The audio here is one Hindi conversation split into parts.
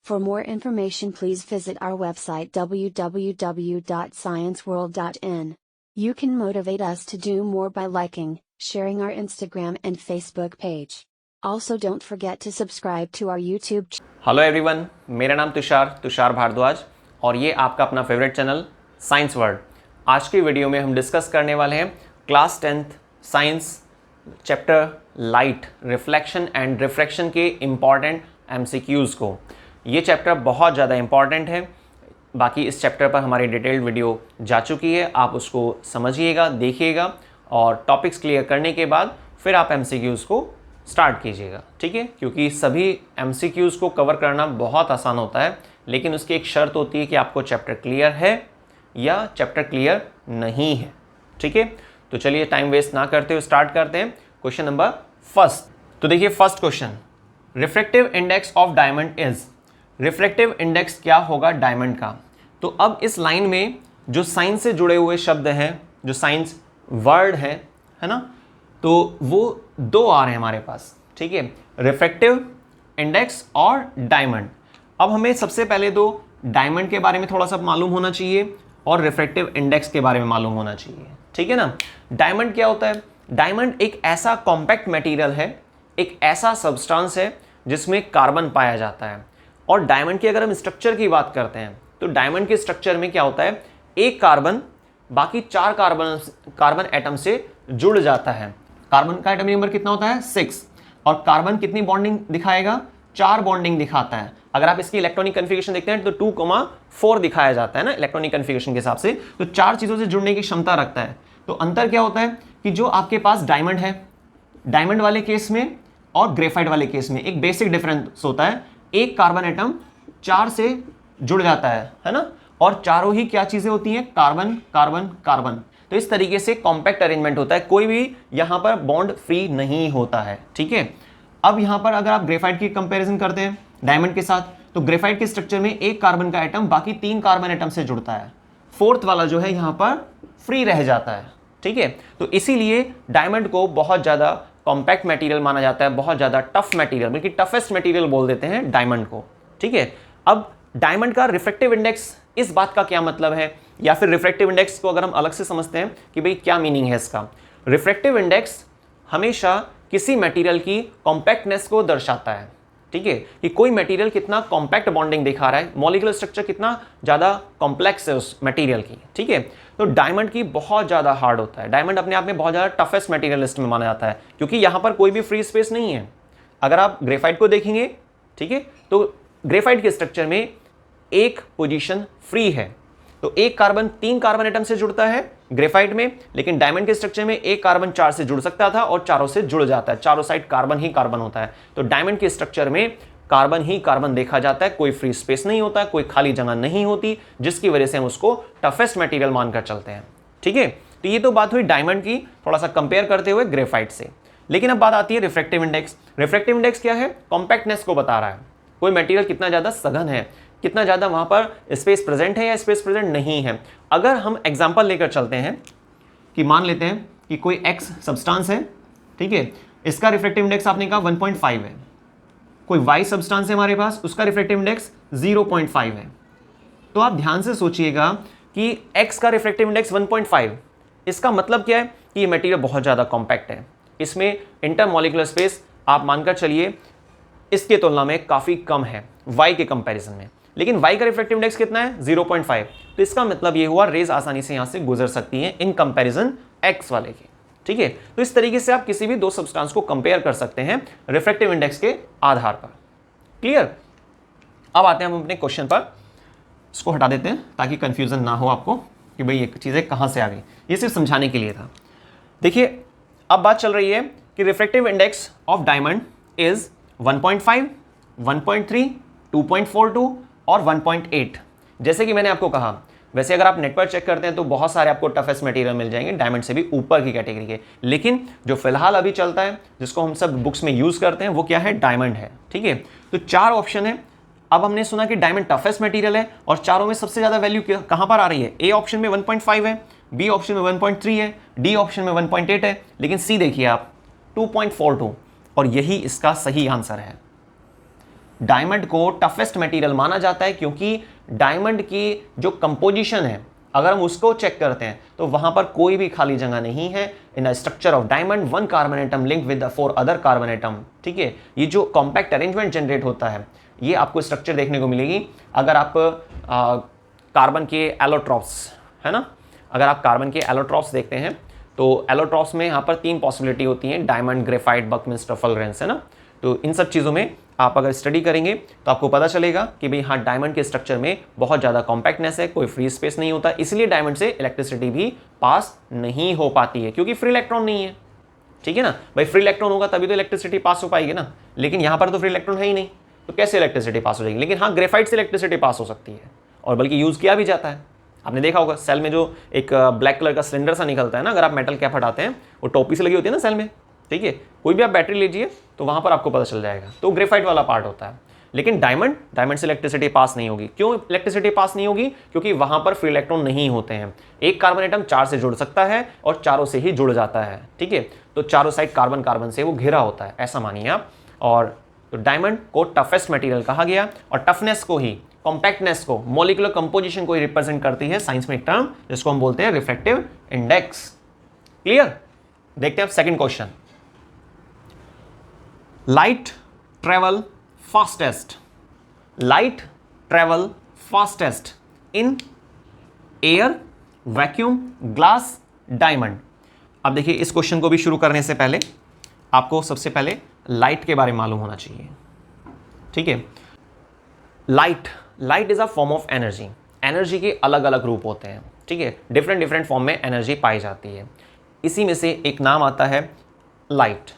For more information, please visit our website www.scienceworld.in. You can motivate us to do more by liking, sharing our Instagram and Facebook page. Also, don't forget to subscribe to our YouTube channel. Hello everyone, मेरा नाम तुषार भारद्वाज और ये आपका अपना फेवरेट चैनल साइंस वर्ल्ड। आज की वीडियो में हम डिस्कस करने वाले हैं class 10th science chapter light, reflection and refraction के इम्पॉर्टेंट MCQs को। ये चैप्टर बहुत ज़्यादा इम्पॉर्टेंट है। बाकी इस चैप्टर पर हमारी डिटेल्ड वीडियो जा चुकी है, आप उसको समझिएगा, देखिएगा और टॉपिक्स क्लियर करने के बाद फिर आप MCQs को स्टार्ट कीजिएगा, ठीक है। क्योंकि सभी MCQs को कवर करना बहुत आसान होता है, लेकिन उसकी एक शर्त होती है कि आपको चैप्टर क्लियर है या चैप्टर क्लियर नहीं है, ठीक है। तो चलिए टाइम वेस्ट ना करते हुए स्टार्ट करते हैं। Question number first. तो देखिए first question, refractive index of diamond is. Refractive index क्या होगा डायमंड का। तो अब इस लाइन में जो साइंस से जुड़े हुए शब्द हैं, जो साइंस वर्ड है ना, तो वो दो आ रहे हैं हमारे पास, ठीक है, रिफ्रैक्टिव इंडेक्स और डायमंड। अब हमें सबसे पहले तो डायमंड के बारे में थोड़ा सा मालूम होना चाहिए और रिफ्रैक्टिव इंडेक्स के बारे में मालूम होना चाहिए, ठीक है ना। डायमंड क्या होता है? डायमंड एक ऐसा कॉम्पैक्ट मटेरियल है, एक ऐसा सब्सटेंस है जिसमें कार्बन पाया जाता है। और डायमंड की अगर हम स्ट्रक्चर की बात करते हैं तो डायमंड के स्ट्रक्चर में क्या होता है, एक कार्बन बाकी 4 कार्बन एटम से जुड़ जाता है। कार्बन का एटॉमिक नंबर कितना होता है? 6। और कार्बन कितनी बॉन्डिंग दिखाएगा? 4 बॉन्डिंग दिखाता है। अगर आप इसकी इलेक्ट्रॉनिक कन्फिगरेशन देखते हैं तो 2,4 दिखाया जाता है ना इलेक्ट्रॉनिक कन्फिगरेशन के हिसाब से। तो 4 चीज़ों से जुड़ने की क्षमता रखता है। तो अंतर क्या होता है कि जो आपके पास डायमंड है, डायमंड वाले केस में और ग्रेफाइट वाले केस में एक बेसिक डिफरेंस होता है। एक कार्बन एटम 4 से जुड़ जाता है ना, और चारों ही क्या चीजें होती हैं? Carbon carbon carbon. तो इस तरीके से कॉम्पैक्ट अरेंजमेंट होता है, कोई भी यहां पर बॉन्ड फ्री नहीं होता है, ठीक है। अब यहां पर अगर आप ग्रेफाइट की कंपैरिजन करते हैं डायमंड के साथ, तो ग्रेफाइट के स्ट्रक्चर में एक कार्बन का एटम बाकी 3 कार्बन एटम से जुड़ता है, 4th वाला जो है यहां पर फ्री रह जाता है, ठीक है। तो इसीलिए डायमंड को बहुत ज्यादा कॉम्पैक्ट मटेरियल माना जाता है, बहुत ज्यादा टफ मटेरियल, बल्कि टफेस्ट मटेरियल बोल देते हैं डायमंड को, ठीक है। अब डायमंड का रिफ्रैक्टिव इंडेक्स, इस बात का क्या मतलब है, या फिर रिफ्रैक्टिव इंडेक्स को अगर हम अलग से समझते हैं कि भाई क्या मीनिंग है इसका। रिफ्रैक्टिव इंडेक्स हमेशा किसी मटेरियल की कॉम्पैक्टनेस को दर्शाता है, ठीक है, कि कोई मटेरियल कितना कॉम्पैक्ट बॉन्डिंग दिखा रहा है, मॉलिक्यूलर स्ट्रक्चर कितना ज्यादा कॉम्प्लेक्स है उस मटेरियल की, ठीक है। तो डायमंड की बहुत ज्यादा हार्ड होता है। डायमंड अपने आप में बहुत ज्यादा टफेस्ट मटेरियल लिस्ट में माना जाता है, क्योंकि यहां पर कोई भी फ्री स्पेस नहीं है। अगर आप ग्रेफाइट को देखेंगे, ठीक है, तो ग्रेफाइट के स्ट्रक्चर में एक पोजीशन फ्री है। तो एक कार्बन 3 कार्बन एटम से जुड़ता है ग्रेफाइट में, लेकिन डायमंड के स्ट्रक्चर में एक कार्बन 4 से जुड़ सकता था और चारों से जुड़ जाता है, चारों साइड कार्बन ही कार्बन होता है। तो डायमंड के स्ट्रक्चर में कार्बन ही कार्बन देखा जाता है, कोई फ्री स्पेस नहीं होता है, कोई खाली जगह नहीं होती, जिसकी वजह से हम उसको टफेस्ट मटेरियल मानकर चलते हैं, ठीक है। तो ये तो बात हुई डायमंड की, थोड़ा सा कंपेयर करते हुए ग्रेफाइट से। लेकिन अब बात आती है रिफ्रैक्टिव इंडेक्स। रिफ्रैक्टिव इंडेक्स क्या है? कॉम्पैक्टनेस को बता रहा है, कोई मटेरियल कितना ज्यादा सघन है, कितना ज्यादा वहां पर स्पेस प्रेजेंट है या स्पेस प्रेजेंट नहीं है। अगर हम एग्जांपल लेकर चलते हैं कि मान लेते हैं कि कोई एक्स सब्सटेंस है, ठीक है, इसका रिफ्रैक्टिव इंडेक्स आपने कहा 1.5 है। कोई वाई सब्सटेंस है हमारे पास, उसका रिफ्रैक्टिव इंडेक्स 0.5 है। तो आप ध्यान से सोचिएगा कि एक्स का रिफ्रैक्टिव इंडेक्स 1.5, इसका मतलब क्या है कि ये मटेरियल बहुत ज्यादा कॉम्पैक्ट है, इसमें इंटरमॉलिक्यूलर स्पेस आप मानकर चलिए इसके तुलना में काफी कम है वाई के कंपैरिजन में। लेकिन y का रिफ्रैक्टिव इंडेक्स कितना है? 0.5। तो इसका मतलब ये हुआ रेज आसानी से यहां से गुजर सकती हैं इन कंपैरिजन x वाले के, ठीक है। तो इस तरीके से आप किसी भी 2 सब्सटेंस को कंपेयर कर सकते हैं रिफ्रैक्टिव इंडेक्स के आधार पर। क्लियर? अब आते हैं हम अपने क्वेश्चन पर। इसको हटा देते हैं ताकि कंफ्यूजन ना हो आपको कि भाई ये चीजें कहां से आ गई। ये सिर्फ समझाने के लिए था। देखिए अब बात चल रही है कि refractive index of diamond is 1.5, 1.3, 2.42 और 1.8। जैसे कि मैंने आपको कहा, वैसे अगर आप नेट पर चेक करते हैं तो बहुत सारे आपको टफेस्ट मटेरियल मिल जाएंगे डायमंड से भी ऊपर की कैटेगरी के, लेकिन जो फिलहाल अभी चलता है, जिसको हम सब बुक्स में यूज करते हैं, वो क्या है? डायमंड है, ठीक है। तो 4 ऑप्शन है। अब हमने सुना कि डायमंड टफेस्ट मटेरियल है और चारों में सबसे ज्यादा वैल्यू कहां पर आ रही है? ए ऑप्शन में 1.5 है, बी ऑप्शन में 1.3 है, डी ऑप्शन में 1.8 है, लेकिन सी देखिए आप 2.42, और यही इसका सही आंसर है। डायमंड को टफेस्ट मटेरियल माना जाता है क्योंकि डायमंड की जो कंपोजिशन है, अगर हम उसको चेक करते हैं तो वहां पर कोई भी खाली जगह नहीं है। In the structure of diamond 1 carbon atom link with the 4 other carbon atom. ठीक है, ये जो कॉम्पैक्ट अरेंजमेंट जनरेट होता है, ये आपको स्ट्रक्चर देखने को मिलेगी अगर आप कार्बन के एलोट्रॉप्स, है ना, अगर आप कार्बन के एलोट्रॉप्स देखते हैं तो एलोट्रॉप्स में यहाँ पर 3 पॉसिबिलिटी होती हैं, डायमंड, ग्रेफाइट, बकमिंस्टर, फुलरेंस, है ना। तो इन सब चीज़ों में आप अगर स्टडी करेंगे तो आपको पता चलेगा कि भाई हाँ, डायमंड के स्ट्रक्चर में बहुत ज़्यादा कॉम्पैक्टनेस है, कोई फ्री स्पेस नहीं होता, इसलिए डायमंड से इलेक्ट्रिसिटी भी पास नहीं हो पाती है क्योंकि फ्री इलेक्ट्रॉन नहीं है। ठीक है ना भाई, फ्री इलेक्ट्रॉन होगा तभी तो इलेक्ट्रिसिटी पास हो पाएगी ना, लेकिन यहाँ पर तो फ्री इलेक्ट्रॉन है ही नहीं, तो कैसे इलेक्ट्रिसिटी पास हो जाएगी। लेकिन हाँ, ग्रेफाइट से इलेक्ट्रिसिटी पास हो सकती है और बल्कि यूज़ किया भी जाता है। आपने देखा होगा सेल में जो एक ब्लैक कलर का सिलेंडर सा निकलता है ना, अगर आप मेटल कैप हटाते हैं, वो टोपी से लगी होती है ना सेल में। ठीक है, कोई भी आप बैटरी लीजिए तो वहां पर आपको पता चल जाएगा, तो ग्रेफाइट वाला पार्ट होता है। लेकिन डायमंड से इलेक्ट्रिसिटी पास नहीं होगी। क्यों इलेक्ट्रिसिटी पास नहीं होगी? क्योंकि वहां पर फ्री इलेक्ट्रॉन नहीं होते हैं। एक कार्बन एटम 4 से जुड़ सकता है और चारों से ही जुड़ जाता है। ठीक है, तो चारों साइड कार्बन कार्बन से वो घिरा होता है, ऐसा मानिए आप। और तो डायमंड को टफेस्ट मटेरियल कहा गया और टफनेस को ही, कॉम्पैक्टनेस को, मॉलिक्यूलर कंपोजिशन को ही रिप्रेजेंट करती है साइंस में एक टर्म जिसको हम बोलते हैं रिफ्रैक्टिव इंडेक्स। क्लियर? देखते हैं अब second question. Light travel fastest, light travel fastest in air, vacuum, glass, diamond. अब देखिए, इस क्वेश्चन को भी शुरू करने से पहले आपको सबसे पहले लाइट के बारे में मालूम होना चाहिए। ठीक है, light is a form of energy. Energy के अलग अलग रूप होते हैं। ठीक है, डिफरेंट फॉर्म में एनर्जी पाई जाती है। इसी में से एक नाम आता है लाइट।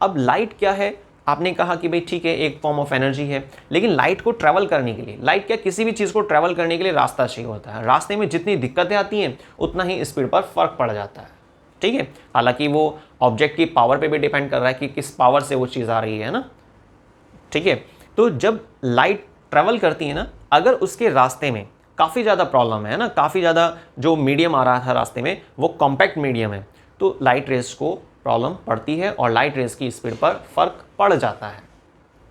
अब लाइट क्या है? आपने कहा कि भाई ठीक है, एक फॉर्म ऑफ एनर्जी है, लेकिन लाइट को ट्रैवल करने के लिए, लाइट क्या, किसी भी चीज़ को ट्रैवल करने के लिए रास्ता चाहिए होता है। रास्ते में जितनी दिक्कतें आती हैं उतना ही स्पीड पर फर्क पड़ जाता है। ठीक है, हालांकि वो ऑब्जेक्ट की पावर पे भी डिपेंड कर रहा है कि किस पावर से वो चीज़ आ रही है ना। ठीक है, तो जब लाइट ट्रैवल करती है ना, अगर उसके रास्ते में काफ़ी ज़्यादा प्रॉब्लम है ना, काफ़ी ज़्यादा जो मीडियम आ रहा था रास्ते में वो कॉम्पैक्ट मीडियम है, तो लाइट रेस को प्रॉब्लम पड़ती है और लाइट रेस की स्पीड पर फर्क पड़ जाता है।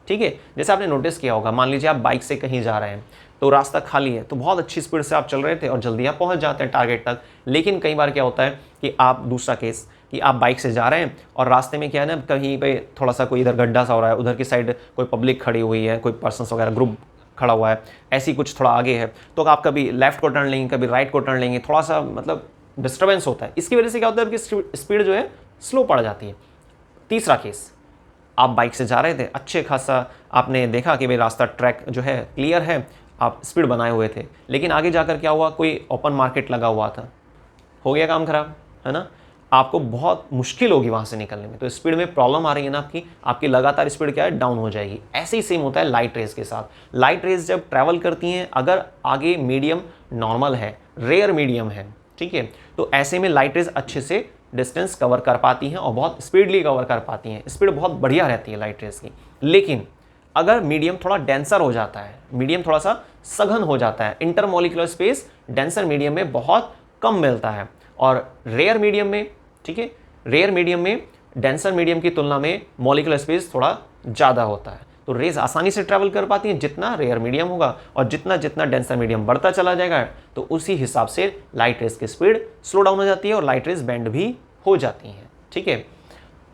ठीक है, जैसे आपने नोटिस किया होगा, मान लीजिए आप बाइक से कहीं जा रहे हैं तो रास्ता खाली है, तो बहुत अच्छी स्पीड से आप चल रहे थे और जल्दी आप पहुंच जाते हैं टारगेट तक। लेकिन कई बार क्या होता है कि आप, दूसरा केस, कि आप बाइक से जा रहे हैं और रास्ते में क्या है ना, कहीं पे थोड़ा सा कोई इधर गड्ढा सा हो रहा है, उधर की साइड कोई पब्लिक खड़ी हुई है, कोई पर्सन्स वगैरह ग्रुप खड़ा हुआ है, ऐसी कुछ थोड़ा आगे है, तो आप कभी लेफ्ट को टर्न लेंगे, कभी राइट को टर्न लेंगे, थोड़ा सा मतलब डिस्टर्बेंस होता है। इसकी वजह से क्या होता है कि स्पीड जो है स्लो पड़ जाती है। तीसरा केस, आप बाइक से जा रहे थे, अच्छे खासा आपने देखा कि भाई रास्ता, ट्रैक जो है क्लियर है, आप स्पीड बनाए हुए थे, लेकिन आगे जाकर क्या हुआ, कोई ओपन मार्केट लगा हुआ था, हो गया काम खराब, है ना। आपको बहुत मुश्किल होगी वहाँ से निकलने में, तो स्पीड में प्रॉब्लम आ रही है ना आपकी लगातार स्पीड क्या है, डाउन हो जाएगी। ऐसे ही सेम होता है लाइट रेस के साथ। लाइट रेस जब ट्रैवल करती हैं, अगर आगे मीडियम नॉर्मल है, रेयर मीडियम है, ठीक है, तो ऐसे में लाइट रेस अच्छे से डिस्टेंस कवर कर पाती हैं और बहुत स्पीडली कवर कर पाती हैं, स्पीड बहुत बढ़िया रहती है लाइट रेस की। लेकिन अगर मीडियम थोड़ा डेंसर हो जाता है, मीडियम थोड़ा सा सघन हो जाता है, इंटरमॉलिक्यूलर स्पेस डेंसर मीडियम में बहुत कम मिलता है, और रेयर मीडियम में, ठीक है, रेयर मीडियम में डेंसर मीडियम की तुलना में मॉलिक्यूलर स्पेस थोड़ा ज़्यादा होता है, तो रेस आसानी से ट्रैवल कर पाती हैं जितना रेयर मीडियम होगा, और जितना जितना डेंसर मीडियम बढ़ता चला जाएगा तो उसी हिसाब से लाइट रेस की स्पीड स्लो डाउन हो जाती है और लाइट रेस बेंड भी हो जाती हैं। ठीक है,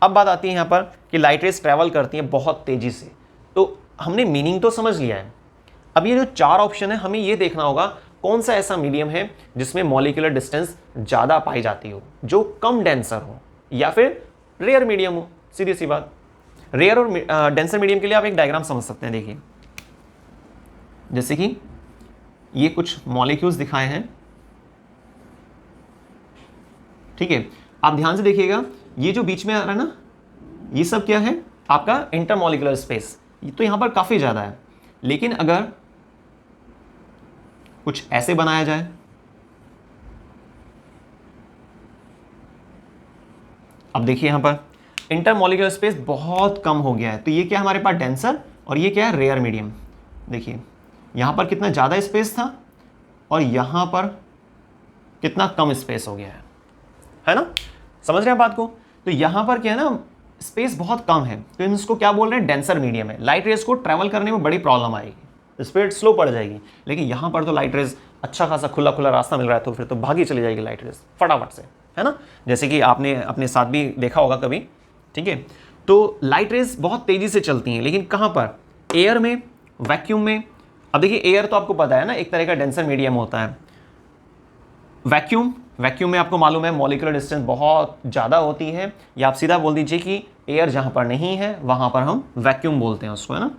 अब बात आती है यहाँ पर कि लाइट रेस ट्रैवल करती हैं बहुत तेज़ी से। तो हमने मीनिंग तो समझ लिया है, अब ये जो 4 ऑप्शन है, हमें ये देखना होगा कौन सा ऐसा मीडियम है जिसमें मॉलिक्यूलर डिस्टेंस ज़्यादा पाई जाती हो, जो कम डेंसर हो, या फिर रेयर मीडियम हो। सीधी सी बात, रेयर और डेंसर मीडियम के लिए आप एक डायग्राम समझ सकते हैं। देखिए, जैसे कि ये कुछ मॉलिक्यूल्स दिखाए हैं, ठीक है, आप ध्यान से देखिएगा, ये जो बीच में आ रहा है ना, ये सब क्या है, आपका इंटरमॉलिक्यूलर स्पेस, तो यहां पर काफी ज्यादा है। लेकिन अगर कुछ ऐसे बनाया जाए, अब देखिए यहां पर इंटरमॉलिक्यूलर स्पेस बहुत कम हो गया है, तो ये क्या हमारे पास डेंसर और ये क्या है, रेयर मीडियम। देखिए यहां पर कितना ज्यादा स्पेस था और यहां पर कितना कम स्पेस हो गया है ना, समझ रहे हैं बात को। तो यहां पर क्या है ना, स्पेस बहुत कम है तो हम इसको क्या बोल रहे हैं, डेंसर मीडियम है। लाइट रेज को ट्रैवल करने में बड़ी प्रॉब्लम आएगी, स्पीड स्लो पड़ जाएगी। लेकिन यहाँ पर तो लाइट रेज अच्छा खासा खुला खुला रास्ता मिल रहा है तो फिर तो भागी चली जाएगी लाइट रेज फटाफट से, है ना। जैसे कि आपने अपने साथ भी देखा होगा कभी, ठीक है। तो लाइट रेज बहुत तेजी से चलती हैं, लेकिन कहाँ पर, एयर में, वैक्यूम में। अब देखिए एयर तो आपको पता है ना एक तरह का डेंसर मीडियम होता है। वैक्यूम में आपको मालूम है मॉलिक्यूलर डिस्टेंस बहुत ज़्यादा होती है, या आप सीधा बोल दीजिए कि एयर जहाँ पर नहीं है वहाँ पर हम वैक्यूम बोलते हैं उसको, है ना।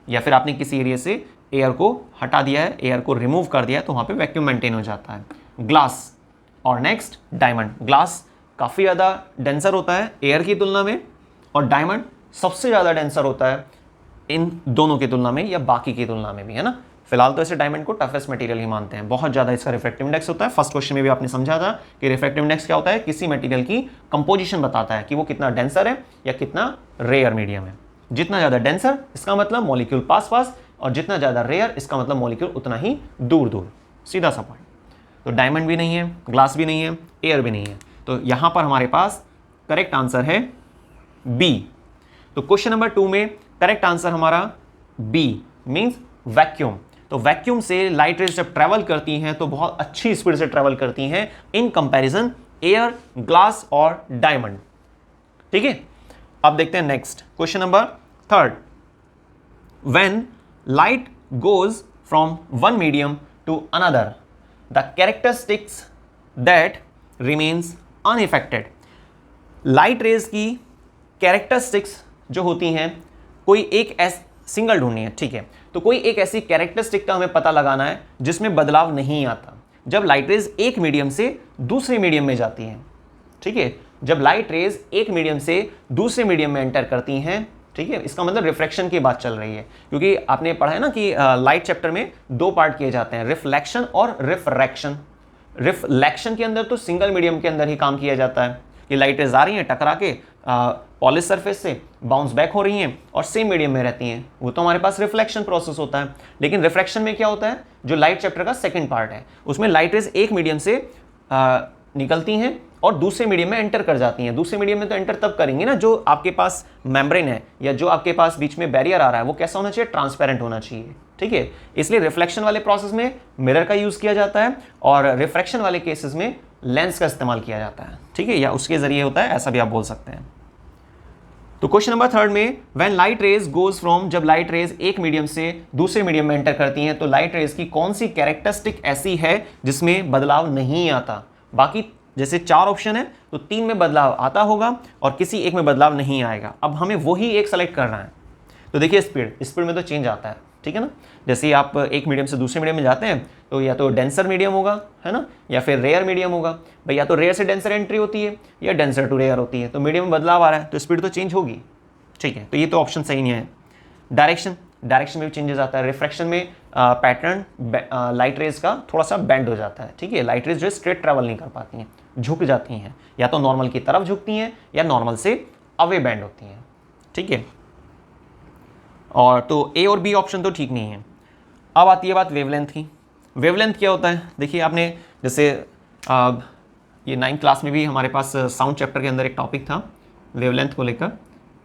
या फिर आपने किसी एरिया से एयर को हटा दिया है, एयर को रिमूव कर दिया है तो वहाँ पे वैक्यूम मेंटेन हो जाता है। ग्लास और नेक्स्ट डायमंड। ग्लास काफ़ी ज़्यादा डेंसर होता है एयर की तुलना में, और डायमंड सबसे ज़्यादा डेंसर होता है इन दोनों की तुलना में या बाकी की तुलना में भी, है ना। फिलहाल तो ऐसे डायमंड को टफेस्ट मटेरियल ही मानते हैं, बहुत ज़्यादा इसका रिफ्रैक्टिव इंडेक्स होता है। फर्स्ट क्वेश्चन में भी आपने समझा था कि रिफ्रैक्टिव इंडेक्स क्या होता है, किसी मटेरियल की कंपोजिशन बताता है कि वो कितना डेंसर है या कितना रेयर मीडियम है। जितना ज़्यादा डेंसर इसका मतलब मॉलिक्यूल पास पास, और जितना ज़्यादा रेयर इसका मतलब मॉलिक्यूल उतना ही दूर दूर, सीधा सा पॉइंट। तो डायमंड भी नहीं है, ग्लास भी नहीं है, एयर भी नहीं है, तो यहाँ पर हमारे पास करेक्ट आंसर है बी। तो क्वेश्चन नंबर 2 में करेक्ट आंसर हमारा बी मींस वैक्यूम। तो वैक्यूम से लाइट रेज जब ट्रैवल करती हैं तो बहुत अच्छी स्पीड से ट्रैवल करती हैं इन कंपैरिजन एयर, ग्लास और डायमंड, ठीक है। अब देखते हैं next question number 3। When light goes from one medium to another the characteristics that remains unaffected. Light rays की कैरेक्टरिस्टिक्स जो होती हैं, कोई एक सिंगल ढूंढनी है, ठीक है। तो कोई एक ऐसी कैरेक्टरिस्टिक का हमें पता लगाना है जिसमें बदलाव नहीं आता जब लाइट रेज एक मीडियम से दूसरे मीडियम में जाती हैं, ठीक है। जब लाइट रेज एक मीडियम से दूसरे मीडियम में एंटर करती हैं, ठीक है, इसका मतलब रिफ्लेक्शन की बात चल रही है, क्योंकि आपने पढ़ा है ना कि लाइट चैप्टर में 2 पार्ट किए जाते हैं, रिफ्लेक्शन और रिफ्रैक्शन। रिफ्लेक्शन के अंदर तो सिंगल मीडियम के अंदर ही काम किया जाता है कि लाइट रेज आ रही हैं टकरा के पॉलिश सरफेस से बाउंस बैक हो रही हैं और सेम मीडियम में रहती हैं, वो तो हमारे पास रिफ्लेक्शन प्रोसेस होता है। लेकिन रिफ्रैक्शन में क्या होता है, जो लाइट चैप्टर का सेकंड पार्ट है, उसमें लाइट रेज एक मीडियम से निकलती हैं और दूसरे मीडियम में एंटर कर जाती हैं। दूसरे मीडियम में तो एंटर तब करेंगी ना जो आपके पास मेम्ब्रेन है या जो आपके पास बीच में बैरियर आ रहा है वो कैसा होना चाहिए, ट्रांसपेरेंट होना चाहिए, ठीक है। इसलिए रिफ्लेक्शन वाले प्रोसेस में मिरर का यूज किया जाता है और रिफ्रैक्शन वाले केसेस में लेंस का इस्तेमाल किया जाता है, ठीक है, या उसके जरिए होता है, ऐसा भी आप बोल सकते हैं। तो क्वेश्चन नंबर 3 में when light rays goes from, जब लाइट रेज एक मीडियम से दूसरे मीडियम में एंटर करती हैं तो लाइट रेज की कौन सी कैरेक्टरिस्टिक ऐसी है जिसमें बदलाव नहीं आता। बाकी जैसे 4 ऑप्शन है तो 3 में बदलाव आता होगा और किसी एक में बदलाव नहीं आएगा। अब हमें वही एक सेलेक्ट करना है। तो देखिए स्पीड में तो चेंज आता है, ठीक है ना। जैसे आप एक मीडियम से दूसरे मीडियम में जाते हैं तो या तो डेंसर मीडियम होगा, है ना, या फिर रेयर मीडियम होगा। भाई या तो रेयर से डेंसर एंट्री होती है या डेंसर टू रेयर होती है, तो मीडियम में बदलाव आ रहा है तो स्पीड तो चेंज होगी, ठीक है। तो ये तो ऑप्शन सही नहीं है। डायरेक्शन में भी चेंजेस आता है। रिफ्रैक्शन में पैटर्न लाइट रेज का थोड़ा सा बेंड हो जाता है, ठीक है। लाइट रेज जो स्ट्रेट ट्रैवल नहीं कर पाती हैं, झुक जाती हैं, या तो नॉर्मल की तरफ झुकती हैं या नॉर्मल से अवे बेंड होती हैं, ठीक है। और तो ए और बी ऑप्शन तो ठीक नहीं है। अब आती है बात वेवलेंथ की। वेवलेंथ क्या होता है, देखिए आपने जैसे ये 9th क्लास में भी हमारे पास साउंड चैप्टर के अंदर एक टॉपिक था वेवलेंथ को लेकर।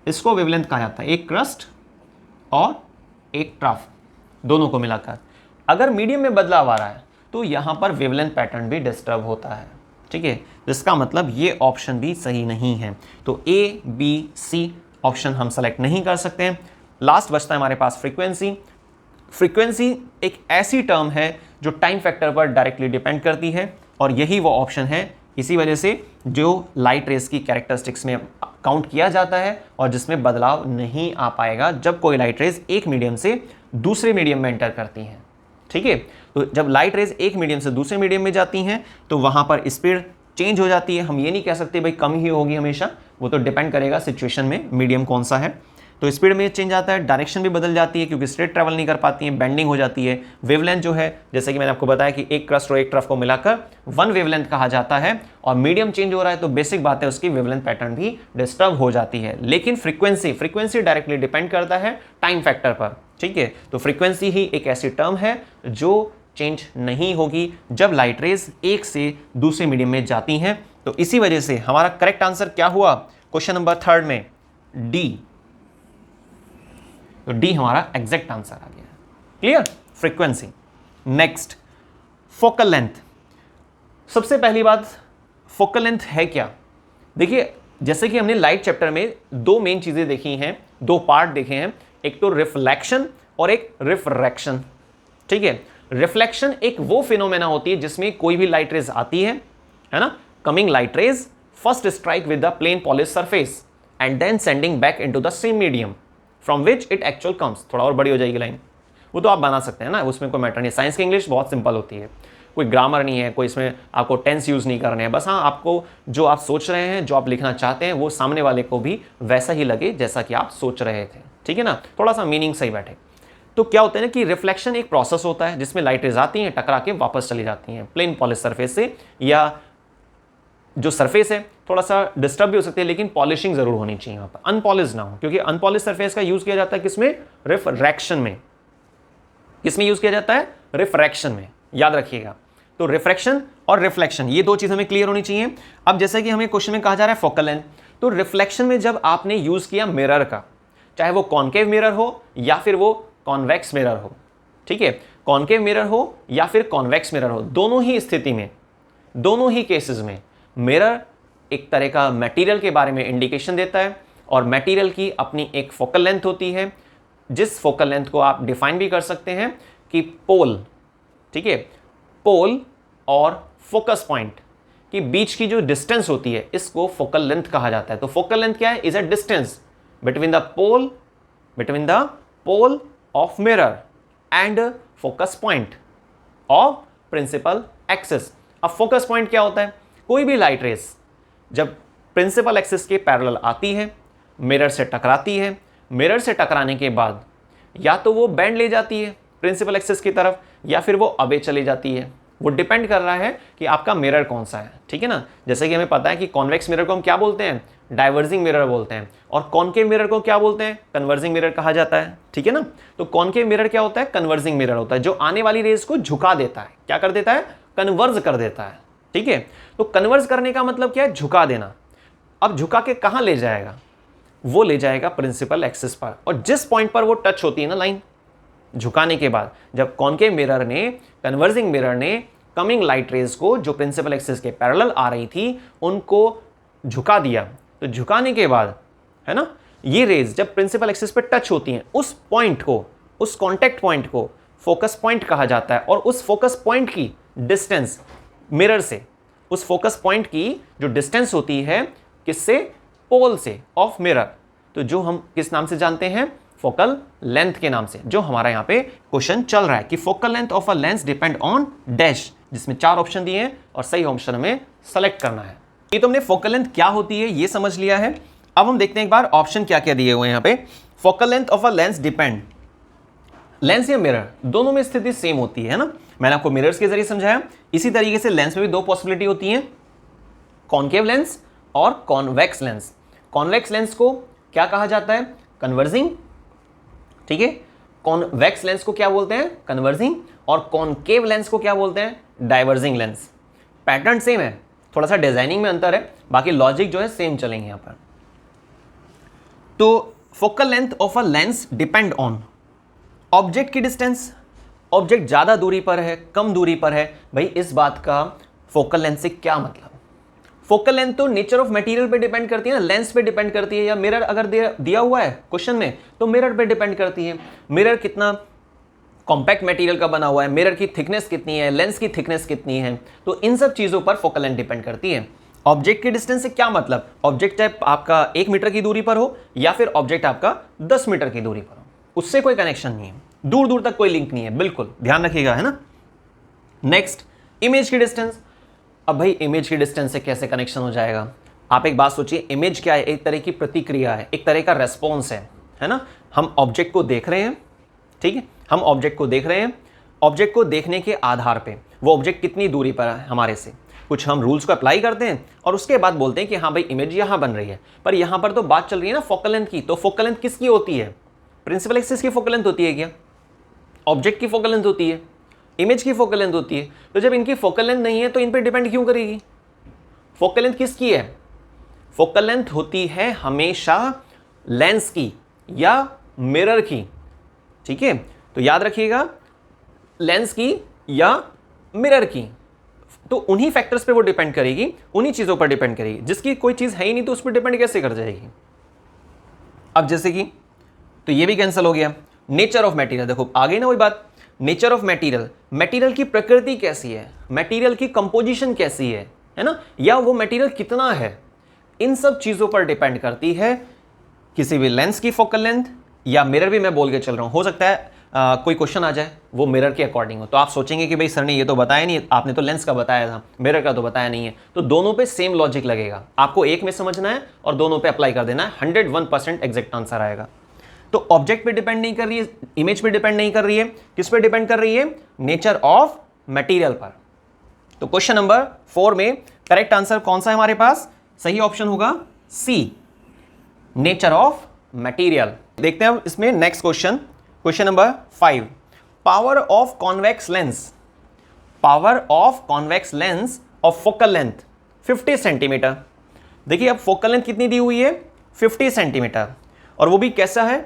इसको वेवलेंथ कहा जाता है, एक क्रस्ट और एक ट्रफ दोनों को मिलाकर। अगर मीडियम में बदलाव आ रहा है तो यहाँ पर वेवलेंथ पैटर्न भी डिस्टर्ब होता है, ठीक है। जिसका मतलब ये ऑप्शन भी सही नहीं है। तो ए, बी, सी ऑप्शन हम सेलेक्ट नहीं कर सकते हैं। लास्ट बचता है हमारे पास फ्रीक्वेंसी। फ्रीक्वेंसी एक ऐसी टर्म है जो टाइम फैक्टर पर डायरेक्टली डिपेंड करती है और यही वो ऑप्शन है इसी वजह से जो लाइट रेज की कैरेक्टरिस्टिक्स में काउंट किया जाता है और जिसमें बदलाव नहीं आ पाएगा जब कोई लाइट रेज एक मीडियम से दूसरे मीडियम में एंटर करती हैं, ठीक है। तो जब लाइट रेज एक मीडियम से दूसरे मीडियम में जाती हैं तो वहां पर स्पीड चेंज हो जाती है। हम ये नहीं कह सकते भाई कम ही होगी हमेशा, वो तो डिपेंड करेगा सिचुएशन में मीडियम कौन सा है। तो स्पीड में चेंज आता है, डायरेक्शन भी बदल जाती है क्योंकि स्ट्रेट ट्रैवल नहीं कर पाती है, बेंडिंग हो जाती है। वेवलेंथ जो है जैसे कि मैंने आपको बताया कि एक क्रस्ट और एक ट्रफ को मिलाकर वन वेवलेंथ कहा जाता है और मीडियम चेंज हो रहा है तो बेसिक बात है उसकी वेवलेंथ पैटर्न भी डिस्टर्ब हो जाती है। लेकिन फ्रीक्वेंसी डायरेक्टली डिपेंड करता है टाइम फैक्टर पर, ठीक है। तो फ्रीक्वेंसी ही एक ऐसी टर्म है जो चेंज नहीं होगी जब लाइट रेज एक से दूसरे मीडियम में जाती हैं। तो इसी वजह से हमारा करेक्ट आंसर क्या हुआ क्वेश्चन नंबर 3 में, डी। तो डी हमारा एग्जैक्ट आंसर आ गया। Clear? Frequency. Next, focal length. सबसे पहली बात, फोकल लेंथ है क्या? देखिए, जैसे कि हमने लाइट चैप्टर में दो मेन चीजें देखी हैं, दो पार्ट देखे हैं, एक तो रिफ्लेक्शन और एक रिफ्रैक्शन। ठीक है, रिफ्लेक्शन एक वो फिनोमेना होती है जिसमें कोई भी लाइट रेज आती है ना, coming light rays first strike with the plane polish surface and then sending back into the same medium from which it actual comes. थोड़ा और बड़ी हो जाएगी लाइन, वो तो आप बना सकते हैं ना, उसमें कोई मैटर नहीं। साइंस की इंग्लिश बहुत सिंपल होती है, कोई ग्रामर नहीं है, कोई इसमें आपको टेंस यूज नहीं करने हैं। बस हाँ, आपको जो आप सोच रहे हैं, जो आप लिखना चाहते हैं, वो सामने वाले को भी वैसा ही लगे जैसा कि आप सोच रहे थे। ठीक है ना, थोड़ा सा मीनिंग सही बैठे। तो क्या होता है ना कि रिफ्लेक्शन एक प्रोसेस होता है जिसमें लाइट रेज आती हैं, टकरा के वापस चली जाती हैं प्लेन पॉलिश सरफेस से, या जो सरफेस है थोड़ा सा डिस्टर्ब भी हो सकती है, लेकिन पॉलिशिंग जरूर होनी चाहिए वहां पर, अनपॉलिश ना हो, क्योंकि अनपॉलिश सरफेस का यूज किया जाता है किसमें? रिफ्रैक्शन में। किसमें यूज किया जाता है? रिफ्रैक्शन में, याद रखिएगा। तो रिफ्रैक्शन और रिफ्लेक्शन, ये दो चीज हमें क्लियर होनी चाहिए। अब जैसे कि हमें क्वेश्चन में कहा जा रहा है फोकल लेंथ, तो रिफ्लेक्शन में जब आपने यूज किया मिरर का, चाहे वो कॉनकेव मिरर हो या फिर वो कॉन्वेक्स मिरर हो, ठीक है, कॉनकेव मिरर हो या फिर कॉन्वेक्स मिरर हो, दोनों ही स्थिति में, दोनों ही केसेस में मिरर एक तरह का मटेरियल के बारे में इंडिकेशन देता है, और मटेरियल की अपनी एक फोकल लेंथ होती है, जिस फोकल लेंथ को आप डिफाइन भी कर सकते हैं कि पोल, ठीक है, पोल और फोकस पॉइंट के बीच की जो डिस्टेंस होती है, इसको फोकल लेंथ कहा जाता है। तो फोकल लेंथ क्या है? Is a distance between the pole of mirror and focus point of principal axis. अब फोकस पॉइंट क्या होता है? कोई भी लाइट रेस जब प्रिंसिपल एक्सिस के पैरेलल आती है, मिरर से टकराती है, मिरर से टकराने के बाद या तो वो बेंड ले जाती है प्रिंसिपल एक्सिस की तरफ, या फिर वो अवे चली जाती है। वो डिपेंड कर रहा है कि आपका मिरर कौन सा है। ठीक है ना, जैसे कि हमें पता है कि कॉन्वेक्स मिरर को हम क्या बोलते हैं? डाइवर्जिंग मिरर बोलते हैं, और कॉनकेव मिरर को क्या बोलते हैं? कन्वर्जिंग मिरर कहा जाता है। ठीक है ना, तो कॉनकेव मिरर क्या होता है? कन्वर्जिंग मिरर होता है, जो आने वाली रेज को झुका देता है। क्या कर देता है? कन्वर्ज कर देता है। ठीक है, तो कन्वर्ज करने का मतलब क्या है? झुका देना। अब झुका के कहां ले जाएगा? वो ले जाएगा प्रिंसिपल एक्सिस पर, और जिस पॉइंट पर वो टच होती है ना लाइन, झुकाने के बाद जब कॉनकेव मिरर ने, कन्वर्जिंग मिरर ने कमिंग लाइट रेज को जो प्रिंसिपल एक्सिस के पैरेलल आ रही थी, उनको झुका दिया, तो झुकाने के बाद, है ना, ये रेज जब प्रिंसिपल एक्सिस पे टच होती हैं, उस पॉइंट को, उस कॉन्टेक्ट पॉइंट को फोकस पॉइंट कहा जाता है, और उस फोकस पॉइंट की डिस्टेंस मिरर से, उस फोकस पॉइंट की जो डिस्टेंस होती है किससे? पोल से, ऑफ मिरर, तो जो हम किस नाम से जानते हैं? फोकल लेंथ के नाम से, जो हमारा यहां पे क्वेश्चन चल रहा है कि focal length of a lens depend on dash, जिसमें 4 ऑप्शन दिए हैं और सही ऑप्शन हमें सेलेक्ट करना है। ये तो हमने फोकल लेंथ क्या होती है ये समझ लिया है। अब हम देखते हैं एक बार ऑप्शन क्या क्या दिए हुए हैं यहां पे। Focal length of a lens depend, lens या मिरर दोनों में स्थिति सेम होती है ना, मैंने आपको मिरर्स के जरिए समझाया। इसी तरीके से लेंस में भी दो पॉसिबिलिटी होती हैं, कॉनकेव लेंस और कॉन्वेक्स लेंस। कॉन्वेक्स लेंस को क्या कहा जाता है? कन्वर्जिंग। ठीक है, कॉन्वेक्स लेंस को क्या बोलते हैं? कन्वर्जिंग। और कॉनकेव लेंस को क्या बोलते हैं? Diverging lens. पैटर्न सेम है, थोड़ा सा डिजाइनिंग में अंतर है, बाकी लॉजिक जो है सेम चलेंगे यहां पर। तो focal length of a lens depend on object की डिस्टेंस। ऑब्जेक्ट ज्यादा दूरी पर है, कम दूरी पर है, भाई इस बात का फोकल लेंथ से क्या मतलब? फोकल लेंथ तो नेचर ऑफ मटेरियल पे डिपेंड करती है ना, लेंस पे डिपेंड करती है, या मिरर अगर दिया हुआ है क्वेश्चन में तो मिरर पे डिपेंड करती है। मिरर कितना कॉम्पैक्ट मटेरियल का बना हुआ है, मिरर की थिकनेस कितनी है, लेंस की थिकनेस कितनी है, तो इन सब चीजों पर फोकल लेंथ डिपेंड करती है। ऑब्जेक्ट की डिस्टेंस से क्या मतलब? ऑब्जेक्ट चाहे आपका 1 मीटर की दूरी पर हो या फिर ऑब्जेक्ट आपका 10 मीटर की दूरी पर हो, उससे कोई कनेक्शन नहीं है, दूर दूर तक कोई लिंक नहीं है, बिल्कुल ध्यान रखिएगा, है ना। नेक्स्ट, इमेज की डिस्टेंस। अब भाई इमेज की डिस्टेंस से कैसे कनेक्शन हो जाएगा? आप एक बात सोचिए, इमेज क्या है? एक तरह की प्रतिक्रिया है, एक तरह का रेस्पॉन्स है ना। हम ऑब्जेक्ट को देख रहे हैं, ठीक है, हम ऑब्जेक्ट को देख रहे हैं, ऑब्जेक्ट को देखने के आधार पे वो ऑब्जेक्ट कितनी दूरी पर है हमारे से, कुछ हम रूल्स को अप्लाई करते हैं और उसके बाद बोलते हैं कि हाँ भाई इमेज यहां बन रही है। पर यहां पर तो बात चल रही है ना फोकल लेंथ की, तो फोकल लेंथ किसकी होती है? प्रिंसिपल एक्सिस की फोकल लेंथ होती है क्या? ऑब्जेक्ट की फोकल लेंथ होती है, इमेज की फोकल लेंथ होती है। तो जब इनकी फोकल लेंथ नहीं है तो इन पर डिपेंड क्यों करेगी? फोकल लेंथ किसकी है? फोकल लेंथ होती है हमेशा लेंस की या मिरर की, ठीक है। तो याद रखिएगा, लेंस की या मिरर की, तो उन्हीं फैक्टर्स पे वो डिपेंड करेगी, उन्हीं चीजों पर डिपेंड करेगी। जिसकी कोई चीज है ही नहीं तो उस पर डिपेंड कैसे कर जाएगी। अब जैसे कि, तो ये भी कैंसिल हो गया। नेचर ऑफ मटेरियल, देखो आ गई ना वही बात, नेचर ऑफ मटेरियल, मटेरियल की प्रकृति कैसी है, मटेरियल की कंपोजिशन कैसी है ना, या वो मटेरियल कितना है, इन सब चीजों पर डिपेंड करती है किसी भी लेंस की फोकल लेंथ, या मिरर भी मैं बोल के चल रहा हूं। हो सकता है कोई क्वेश्चन आ जाए वो मिरर के अकॉर्डिंग हो, तो आप सोचेंगे कि भाई सर ने ये तो बताया नहीं, आपने तो लेंस का बताया था, मिरर का तो बताया नहीं है। तो दोनों पे सेम लॉजिक लगेगा, आपको एक में समझना है और दोनों पे अप्लाई कर देना है, 101% एग्जैक्ट आंसर आएगा। तो ऑब्जेक्ट पे डिपेंड नहीं कर रही है, इमेज पे डिपेंड नहीं कर रही है, किस पे डिपेंड कर रही है, नेचर ऑफ मटेरियल पर। तो क्वेश्चन नंबर 4 में करेक्ट आंसर कौन सा है हमारे पास, सही ऑप्शन होगा सी, नेचर ऑफ मटेरियल। देखते हैं इसमें next question, question number 5, power of convex lens, power of convex lens of focal length 50 centimetre. देखिए अब फोकल लेंथ कितनी दी हुई है, 50 सेंटीमीटर, और वो भी कैसा है,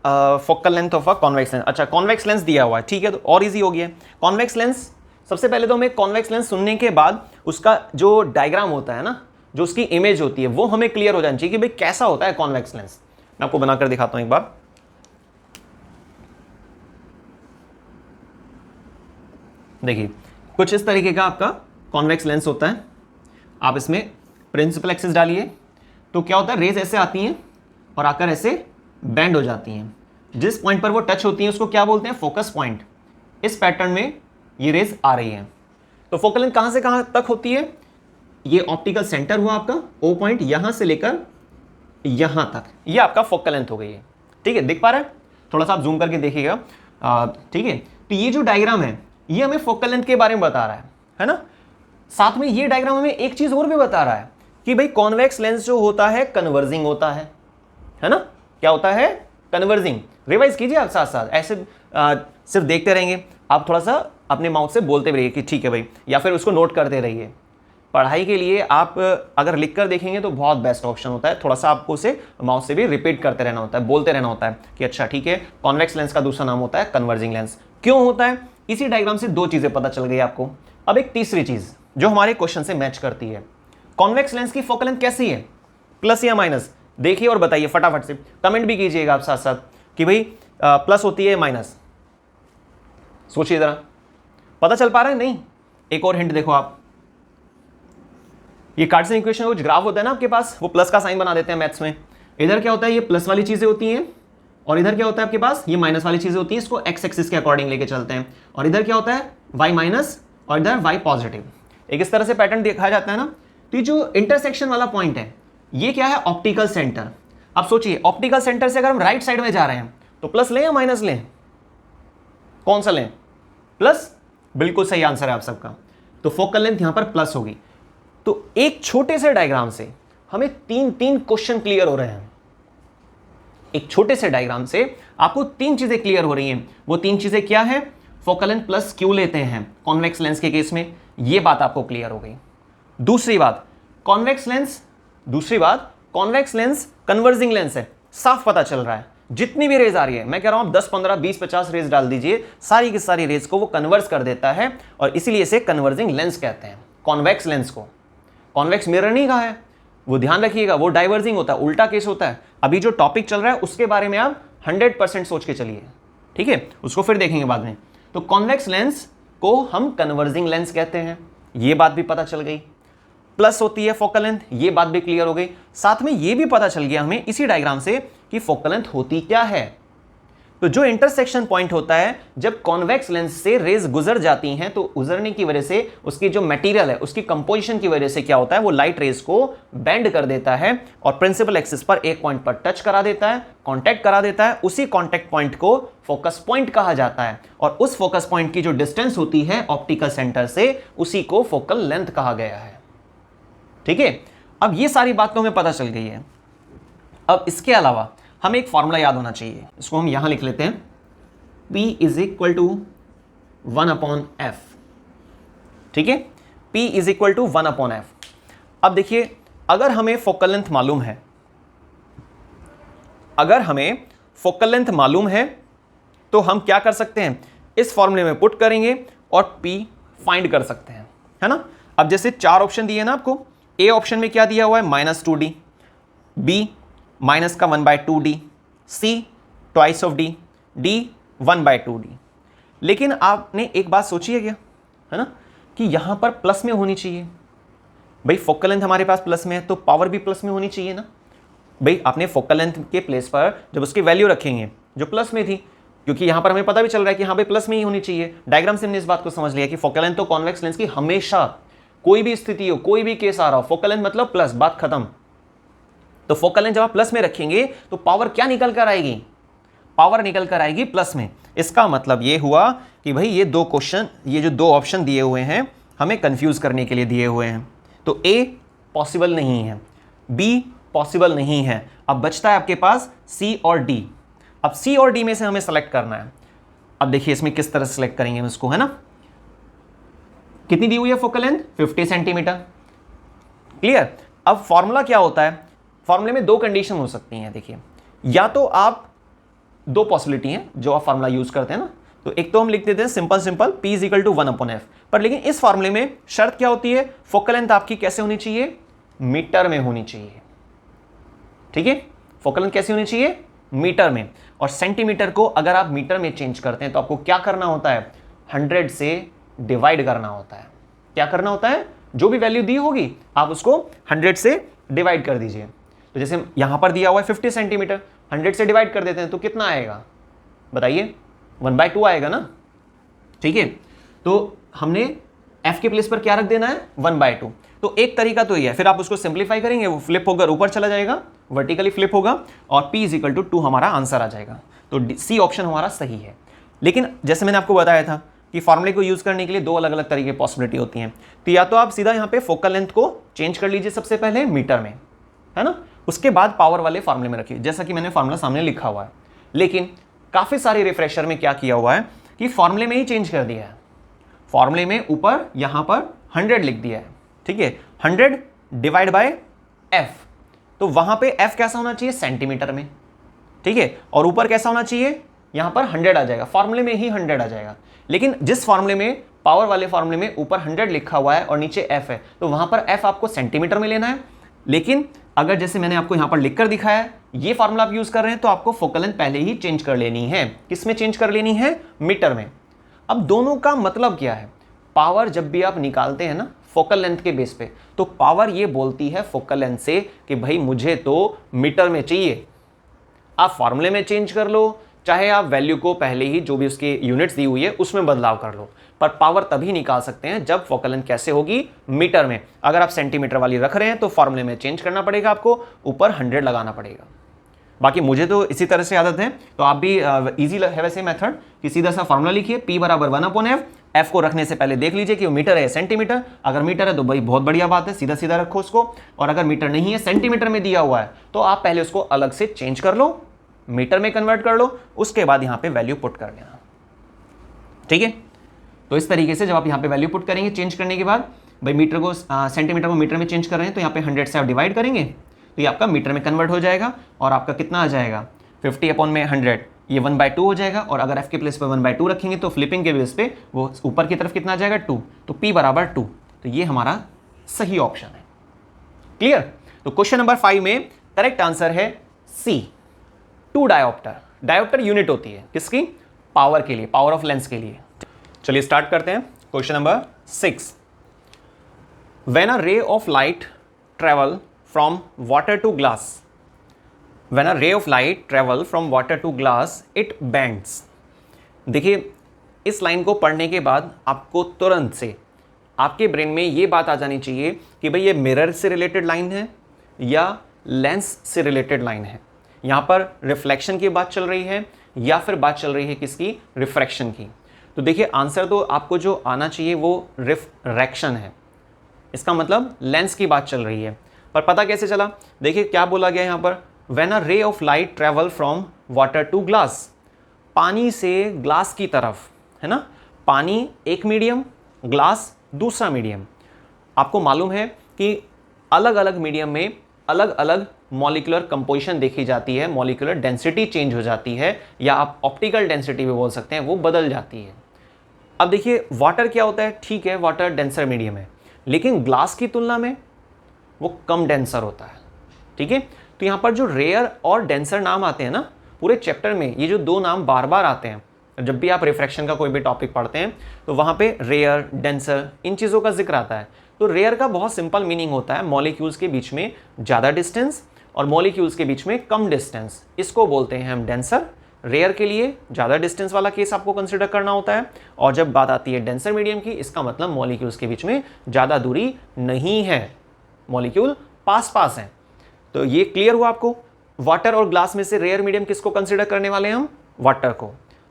focal length of a convex lens. अच्छा कॉन्वेक्स लेंस दिया हुआ है, ठीक है, तो और इजी हो गया। कॉन्वेक्स लेंस, सबसे पहले तो हमें कॉन्वेक्स लेंस सुनने के बाद उसका जो डायग्राम होता है ना, जो उसकी इमेज होती है, वो हमें क्लियर हो जानी चाहिए कि भाई कैसा होता है कॉन्वेक्स लेंस। मैं आपको बनाकर दिखाता हूं एक बार। देखिए कुछ इस तरीके का आपका कॉन्वेक्स लेंस होता है। आप इसमें प्रिंसिपल एक्सिस डालिए तो क्या होता है, रेज ऐसे आती हैं और आकर ऐसे बेंड हो जाती हैं। जिस पॉइंट पर वो टच होती हैं उसको क्या बोलते हैं, फोकस पॉइंट। इस पैटर्न में ये रेज आ रही हैं। तो फोकल लेंथ कहां से कहां तक होती है, ये ऑप्टिकल सेंटर हुआ आपका, ओ पॉइंट यहां से लेकर यहां तक, ये आपका फोकल लेंथ हो गई है। ठीक है, दिख पा रहा है, थोड़ा सा आप जूम करके देखिएगा। ठीक है, तो ये जो डायग्राम है ये हमें फोकल लेंथ के बारे में बता रहा है ना। साथ में ये डायग्राम हमें एक चीज और भी बता रहा है कि भाई कॉन्वेक्स लेंस जो होता है कन्वर्जिंग होता है ना। क्या होता है, कन्वर्जिंग। रिवाइज कीजिए आप साथ साथ, ऐसे सिर्फ देखते रहेंगे, आप थोड़ा सा अपने माउथ से बोलते भी रहिए कि ठीक है भाई, या फिर उसको नोट करते रहिए। पढ़ाई के लिए आप अगर लिख कर देखेंगे तो बहुत बेस्ट ऑप्शन होता है। थोड़ा सा आपको उसे माउथ से भी रिपीट करते रहना होता है, बोलते रहना होता है कि अच्छा ठीक है, कॉन्वेक्स लेंस का दूसरा नाम होता है कन्वर्जिंग लेंस। क्यों होता है, इसी डायग्राम से दो चीजें पता चल गई आपको। अब एक तीसरी चीज जो हमारे क्वेश्चन से मैच करती है, कॉन्वेक्स लेंस की फोकल लेंथ कैसी है, प्लस या माइनस। देखिए और बताइए फटाफट से, कमेंट भी कीजिएगा आप साथ साथ कि भाई प्लस होती है माइनस। सोचिए जरा, पता चल पा रहा है नहीं। एक और हिंट देखो आप, ये कार्टेशियन इक्वेशन कुछ ग्राफ होता है ना आपके पास, वो प्लस का साइन बना देते हैं मैथ्स में। इधर क्या होता है, ये प्लस वाली चीजें होती हैं, और इधर क्या होता है आपके पास, ये माइनस वाली चीजें होती हैं। इसको एक्स एक्सिस के अकॉर्डिंग लेके चलते हैं, और इधर क्या होता है, वाई माइनस, और इधर वाई पॉजिटिव। एक इस तरह से पैटर्न दिखाया जाता है ना। तो ये जो इंटरसेक्शन वाला पॉइंट है, ये क्या है, ऑप्टिकल सेंटर। अब सोचिए, ऑप्टिकल सेंटर से अगर हम राइट साइड में जा रहे हैं तो प्लस लें या माइनस लें, कौन सा लें, प्लस। बिल्कुल सही आंसर है आप सबका। तो फोकल लेंथ यहां पर प्लस होगी। तो एक छोटे से डायग्राम से हमें तीन क्वेश्चन क्लियर हो रहे हैं। एक छोटे से डायग्राम से आपको तीन चीजें क्लियर हो रही हैं। वो तीन चीजें क्या है, फोकल लेंथ प्लस क्यों लेते हैं कॉन्वेक्स लेंस के केस में, ये बात आपको क्लियर हो गई। दूसरी बात, कॉन्वेक्स लेंस कन्वर्जिंग लेंस है, साफ पता चल रहा है। जितनी भी रेज आ रही है, मैं कह रहा हूं 10 15 20 50 रेज डाल दीजिए, सारी की सारी रेज को वो कन्वर्स कर देता है, और इसीलिए इसे कन्वर्जिंग लेंस कहते हैं। कॉन्वेक्स लेंस को कॉन्वेक्स मिरर नहीं कहा है, वो ध्यान रखिएगा, वो डाइवर्जिंग होता है, उल्टा केस होता है। अभी जो टॉपिक चल रहा है उसके बारे में आप 100% सोच के चलिए, ठीक है, उसको फिर देखेंगे बाद में। तो कॉन्वेक्स लेंस को हम कन्वर्जिंग लेंस कहते हैं, ये बात भी पता चल गई। प्लस होती है फोकल लेंथ, ये बात भी क्लियर हो गई। साथ में ये भी पता चल गया हमें इसी डायग्राम से कि फोकल लेंथ होती क्या है। तो जो इंटरसेक्शन पॉइंट होता है, जब कॉन्वेक्स लेंस से रेज गुजर जाती हैं, तो गुजरने की वजह से उसकी जो मटेरियल है, उसकी कंपोजिशन की वजह से क्या होता है, वो लाइट रेज को बेंड कर देता है और प्रिंसिपल एक्सिस पर एक पॉइंट पर टच करा देता है, कांटेक्ट करा देता है। उसी कांटेक्ट पॉइंट को फोकस पॉइंट कहा जाता है, और उस फोकस पॉइंट की जो डिस्टेंस होती है ऑप्टिकल सेंटर से, उसी को फोकल लेंथ कहा गया है। ठीक है, अब ये सारी बात तो हमें पता चल गई है। अब इसके अलावा हमें एक फॉर्मूला याद होना चाहिए, इसको हम यहां लिख लेते हैं, P is equal to 1/f। ठीक है, P is equal to 1/f। अब देखिए, अगर हमें फोकल लेंथ मालूम है अगर हमें फोकल लेंथ मालूम है तो हम क्या कर सकते हैं, इस फॉर्मूले में पुट करेंगे और P फाइंड कर सकते हैं, है ना। अब जैसे 4 ऑप्शन दिए ना आपको, ए ऑप्शन में क्या दिया हुआ है, -2d, बी माइनस का 1/2d, C twice of D, D 1/2d। लेकिन आपने एक बात सोची है क्या, है ना, कि यहां पर प्लस में होनी चाहिए। भाई फोकल लेंथ हमारे पास प्लस में है तो पावर भी प्लस में होनी चाहिए ना। भाई आपने फोकल लेंथ के प्लेस पर जब उसकी वैल्यू रखेंगे जो प्लस में थी, क्योंकि यहां पर हमें पता भी चल रहा है कि हाँ भाई प्लस में ही होनी चाहिए, डायग्राम से हमने इस बात को समझ लिया कि फोकल लेंथ तो कॉन्वेक्स लेंस की हमेशा कोई भी स्थिति हो, कोई भी केस आ रहा हो, फोकल लेंथ मतलब प्लस, बात खत्म। तो फोकल लेंथ जब आप प्लस में रखेंगे तो पावर क्या निकल कर आएगी, पावर निकल कर आएगी प्लस में। इसका मतलब ये हुआ कि भाई ये 2 क्वेश्चन, ये जो 2 ऑप्शन दिए हुए हैं हमें कंफ्यूज करने के लिए दिए हुए हैं। तो ए पॉसिबल नहीं है, बी पॉसिबल नहीं है, अब बचता है आपके पास सी और डी। अब सी और डी में से हमें सेलेक्ट करना है। अब देखिए इसमें किस तरह सेलेक्ट करेंगे हम इसको, है ना। कितनी दी हुई है फोकल लेंथ, 50 सेंटीमीटर, क्लियर। अब फॉर्मूला क्या होता है, फॉर्मूले में 2 कंडीशन हो सकती हैं। देखिए या तो आप 2 पॉसिबिलिटी हैं जो आप फॉर्मूला यूज करते हैं ना, तो एक तो हम लिख देते हैं simple P is equal to 1/f, पर लेकिन इस फॉर्मूले में शर्त क्या होती है, फोकल लेंथ आपकी कैसे होनी चाहिए, मीटर में होनी चाहिए, ठीक है। फोकल लेंथ कैसी होनी चाहिए, मीटर में। और सेंटीमीटर को अगर आप मीटर में चेंज करते हैं तो आपको क्या करना होता है, 100 से डिवाइड करना होता है। क्या करना होता है, जो भी वैल्यू दी होगी आप उसको 100 से डिवाइड कर दीजिए। तो जैसे यहां पर दिया हुआ है 50 सेंटीमीटर, 100 से डिवाइड कर देते हैं तो कितना आएगा बताइए, 1/2 आएगा ना, ठीक है। तो हमने f के प्लेस पर क्या रख देना है, 1/2। तो एक तरीका तो ये है, फिर आप उसको सिंप्लीफाई करेंगे, वो फ्लिप होकर ऊपर चला जाएगा, वर्टिकली फ्लिप होगा और P इज इक्वल टू 2 हमारा आंसर आ जाएगा। तो सी ऑप्शन हमारा सही है। लेकिन जैसे मैंने आपको बताया था कि फॉर्मूले को यूज करने के लिए 2 अलग अलग तरीके की पॉसिबिलिटी होती हैं। तो या तो आप सीधा यहाँ पे फोकल लेंथ को चेंज कर लीजिए सबसे पहले मीटर में, है ना, उसके बाद पावर वाले फॉर्मूले में रखिए, जैसा कि मैंने फॉर्मूला सामने लिखा हुआ है। लेकिन काफी सारे रिफ्रेशर में क्या किया हुआ है कि फॉर्मूले में ही चेंज कर दिया है, फॉर्मूले में ऊपर यहां पर 100 लिख दिया है, ठीक है, 100 डिवाइड बाय f। तो वहां पे f कैसा होना चाहिए, सेंटीमीटर में, ठीक है, और ऊपर कैसा होना चाहिए, यहां पर 100 आ जाएगा, फॉर्मूले में ही 100 आ जाएगा। लेकिन जिस फॉर्मूले में, पावर वाले फॉर्मूले में ऊपर 100 लिखा हुआ है और नीचे f है, तो वहां पर f आपको सेंटीमीटर में लेना है। लेकिन अगर जैसे मैंने आपको यहां पर लिखकर दिखाया है, ये फॉर्मूला आप यूज कर रहे हैं, तो आपको फोकल लेंथ पहले ही चेंज कर लेनी है। किस में चेंज कर लेनी है, मीटर में। अब दोनों का मतलब क्या है, पावर जब भी आप निकालते हैं ना फोकल लेंथ के बेस पे, तो पावर ये बोलती है फोकल लेंथ से कि भाई मुझे तो मीटर में चाहिए। आप फॉर्मूले में चेंज कर लो, चाहे आप वैल्यू को पहले ही जो भी उसके यूनिट्स दी हुई है उसमें बदलाव कर लो, पर पावर तभी निकाल सकते हैं जब फोकल लेंथ कैसे होगी, मीटर में। अगर आप सेंटीमीटर वाली रख रहे हैं तो फॉर्मूले में चेंज करना पड़ेगा, आपको ऊपर 100 लगाना पड़ेगा। बाकी मुझे तो इसी तरह से आदत है, तो आप भी इजी है वैसे मेथड कि सीधा सा फॉर्मूला लिखिए, P बराबर 1/f। f को रखने से पहले देख लीजिए कि वो मीटर है सेंटीमीटर, अगर मीटर है तो भाई बहुत बढ़िया बात है, सीधा सीधा रखो उसको। और अगर मीटर नहीं है, सेंटीमीटर में दिया हुआ है, तो आप पहले उसको अलग से चेंज कर लो, मीटर में कन्वर्ट कर लो, उसके बाद यहाँ पे वैल्यू पुट कर लेना, ठीक है। तो इस तरीके से जब आप यहाँ पे वैल्यू पुट करेंगे, चेंज करने के बाद भाई मीटर को सेंटीमीटर को मीटर में चेंज कर रहे हैं, तो यहाँ पे 100 से आप डिवाइड करेंगे तो ये आपका मीटर में कन्वर्ट हो जाएगा और आपका कितना आ जाएगा, 50/100, ये 1/2 हो जाएगा। और अगर f के प्लेस पर 1/2 रखेंगे तो फ्लिपिंग के बेस पे वो ऊपर की तरफ कितना आ जाएगा, 2। तो P बराबर 2, तो ये हमारा सही ऑप्शन है, क्लियर। तो क्वेश्चन नंबर 5 में करेक्ट आंसर है C, 2 डायोप्टर। डायोप्टर यूनिट होती है किसकी, पावर के लिए, पावर ऑफ लेंस के लिए। चलिए स्टार्ट करते हैं question number 6। When a ray of light travel from water to glass, when a ray of light travel from water to glass it bends. देखिए इस लाइन को पढ़ने के बाद आपको तुरंत से आपके ब्रेन में ये बात आ जानी चाहिए कि भाई ये मिरर से रिलेटेड लाइन है या लेंस से रिलेटेड लाइन है। यहाँ पर रिफ्लेक्शन की बात चल रही है या फिर बात चल रही है किसकी, रिफ्रैक्शन की। तो देखिए आंसर तो आपको जो आना चाहिए वो रिफ्रैक्शन है, इसका मतलब लेंस की बात चल रही है। पर पता कैसे चला, देखिए क्या बोला गया यहाँ पर, when a ray of light travel from water to glass, पानी से ग्लास की तरफ, है ना। पानी एक मीडियम, ग्लास दूसरा मीडियम। आपको मालूम है कि अलग अलग मीडियम में अलग अलग मॉलिक्यूलर कंपोजिशन देखी जाती है, मॉलिक्यूलर डेंसिटी चेंज हो जाती है, या आप ऑप्टिकल डेंसिटी भी बोल सकते हैं, वो बदल जाती है। अब देखिए वाटर क्या होता है, ठीक है वाटर डेंसर मीडियम है, लेकिन ग्लास की तुलना में वो कम डेंसर होता है, ठीक है। तो यहाँ पर जो रेयर और डेंसर नाम आते हैं ना पूरे चैप्टर में, ये जो दो नाम बार बार आते हैं, जब भी आप रिफ्रैक्शन का कोई भी टॉपिक पढ़ते हैं तो वहाँ पे रेयर, डेंसर, इन चीज़ों का जिक्र आता है। तो रेयर का बहुत सिंपल मीनिंग होता है मॉलिक्यूल्स के बीच में ज़्यादा डिस्टेंस और मॉलिक्यूल्स के बीच में कम डिस्टेंस, इसको बोलते हैं हम डेंसर। रेयर के लिए ज़्यादा डिस्टेंस वाला केस आपको कंसिडर करना होता है, और जब बात आती है डेंसर मीडियम की, इसका मतलब मॉलिक्यूल्स के बीच में ज़्यादा दूरी नहीं है, मॉलिक्यूल पास पास हैं। तो ये क्लियर हुआ आपको। वाटर और ग्लास में से रेयर मीडियम किसको कंसिडर करने वाले हैं हम? वाटर को।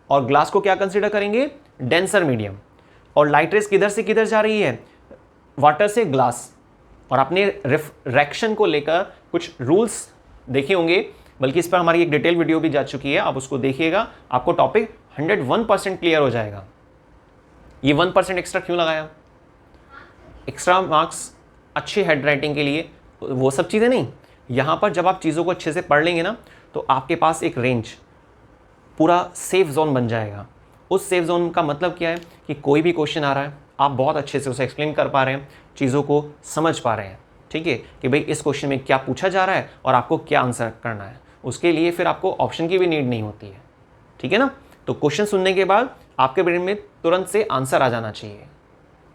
और ग्लास को क्या कंसिडर करेंगे? Denser medium. और लाइट रेस किधर से किधर जा रही है? वाटर से ग्लास। और आपने रिफ्रैक्शन को लेकर कुछ रूल्स देखे होंगे, बल्कि इस पर हमारी एक डिटेल वीडियो भी जा चुकी है, आप उसको देखिएगा, आपको टॉपिक 101% क्लियर हो जाएगा। ये 1% एक्स्ट्रा क्यों लगाया? एक्स्ट्रा मार्क्स अच्छी हैंड राइटिंग के लिए, वो सब चीज़ें नहीं। यहाँ पर जब आप चीज़ों को अच्छे से पढ़ लेंगे ना, तो आपके पास एक रेंज, पूरा सेफ जोन बन जाएगा। उस सेफ जोन का मतलब क्या है कि कोई भी क्वेश्चन आ रहा है, आप बहुत अच्छे से उसे एक्सप्लेन कर पा रहे हैं, चीज़ों को समझ पा रहे हैं, ठीक है, कि भाई इस क्वेश्चन में क्या पूछा जा रहा है और आपको क्या आंसर करना है। उसके लिए फिर आपको ऑप्शन की भी नीड नहीं होती है, ठीक है ना। तो क्वेश्चन सुनने के बाद आपके ब्रेन में तुरंत से आंसर आ जाना चाहिए,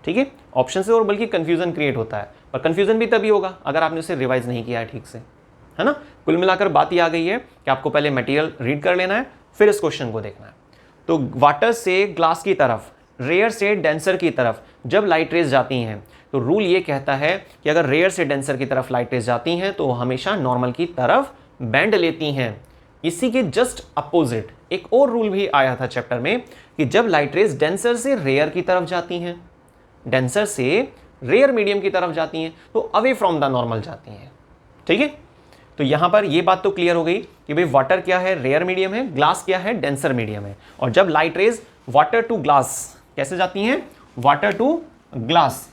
ठीक है। ऑप्शन से और बल्कि कन्फ्यूज़न क्रिएट होता है, और कन्फ्यूज़न भी तभी होगा अगर आपने उसे रिवाइज नहीं किया है ठीक से, है ना। कुल मिलाकर बात ये आ गई है कि आपको पहले मटेरियल रीड कर लेना है, फिर इस क्वेश्चन को देखना है। तो वाटर से ग्लास की तरफ, रेयर से डेंसर की तरफ जब लाइट रेज जाती हैं, तो रूल ये कहता है कि अगर रेयर से डेंसर की तरफ लाइट रेज जाती हैं तो वो हमेशा नॉर्मल की तरफ बेंड लेती हैं। इसी के जस्ट अपोजिट एक और रूल भी आया था चैप्टर में कि जब लाइट रेज डेंसर से रेयर की तरफ जाती हैं, डेंसर से रेयर मीडियम की तरफ जाती हैं, तो अवे फ्रॉम द नॉर्मल जाती हैं, ठीक है। तो यहां पर ये बात तो क्लियर हो गई कि भाई वाटर क्या है? रेयर मीडियम है। ग्लास क्या है? डेंसर मीडियम है। और जब light rays water to glass कैसे जाती हैं? वाटर टू ग्लास,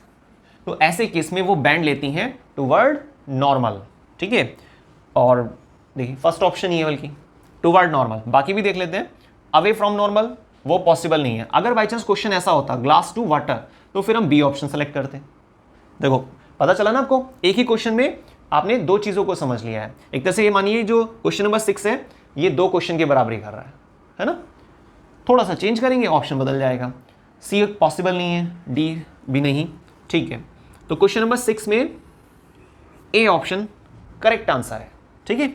तो ऐसे केस में वो बैंड लेती हैं टुवर्ड नॉर्मल, ठीक है। और देखिए फर्स्ट ऑप्शन ही है बल्कि टुवर्ड नॉर्मल, बाकी भी देख लेते हैं। अवे फ्रॉम नॉर्मल वो पॉसिबल नहीं है। अगर बाई चांस क्वेश्चन ऐसा होता ग्लास टू वाटर, तो फिर हम बी ऑप्शन सेलेक्ट करते हैं। देखो पता चला ना आपको, एक ही क्वेश्चन में आपने दो चीजों को समझ लिया है। एक तरह से ये मानिए जो क्वेश्चन नंबर 6 है, ये दो क्वेश्चन के बराबरी कर रहा है ना। थोड़ा सा चेंज करेंगे, ऑप्शन बदल जाएगा। सी पॉसिबल नहीं है, डी भी नहीं, ठीक है। तो क्वेश्चन नंबर 6 में ए ऑप्शन करेक्ट आंसर है, ठीक है।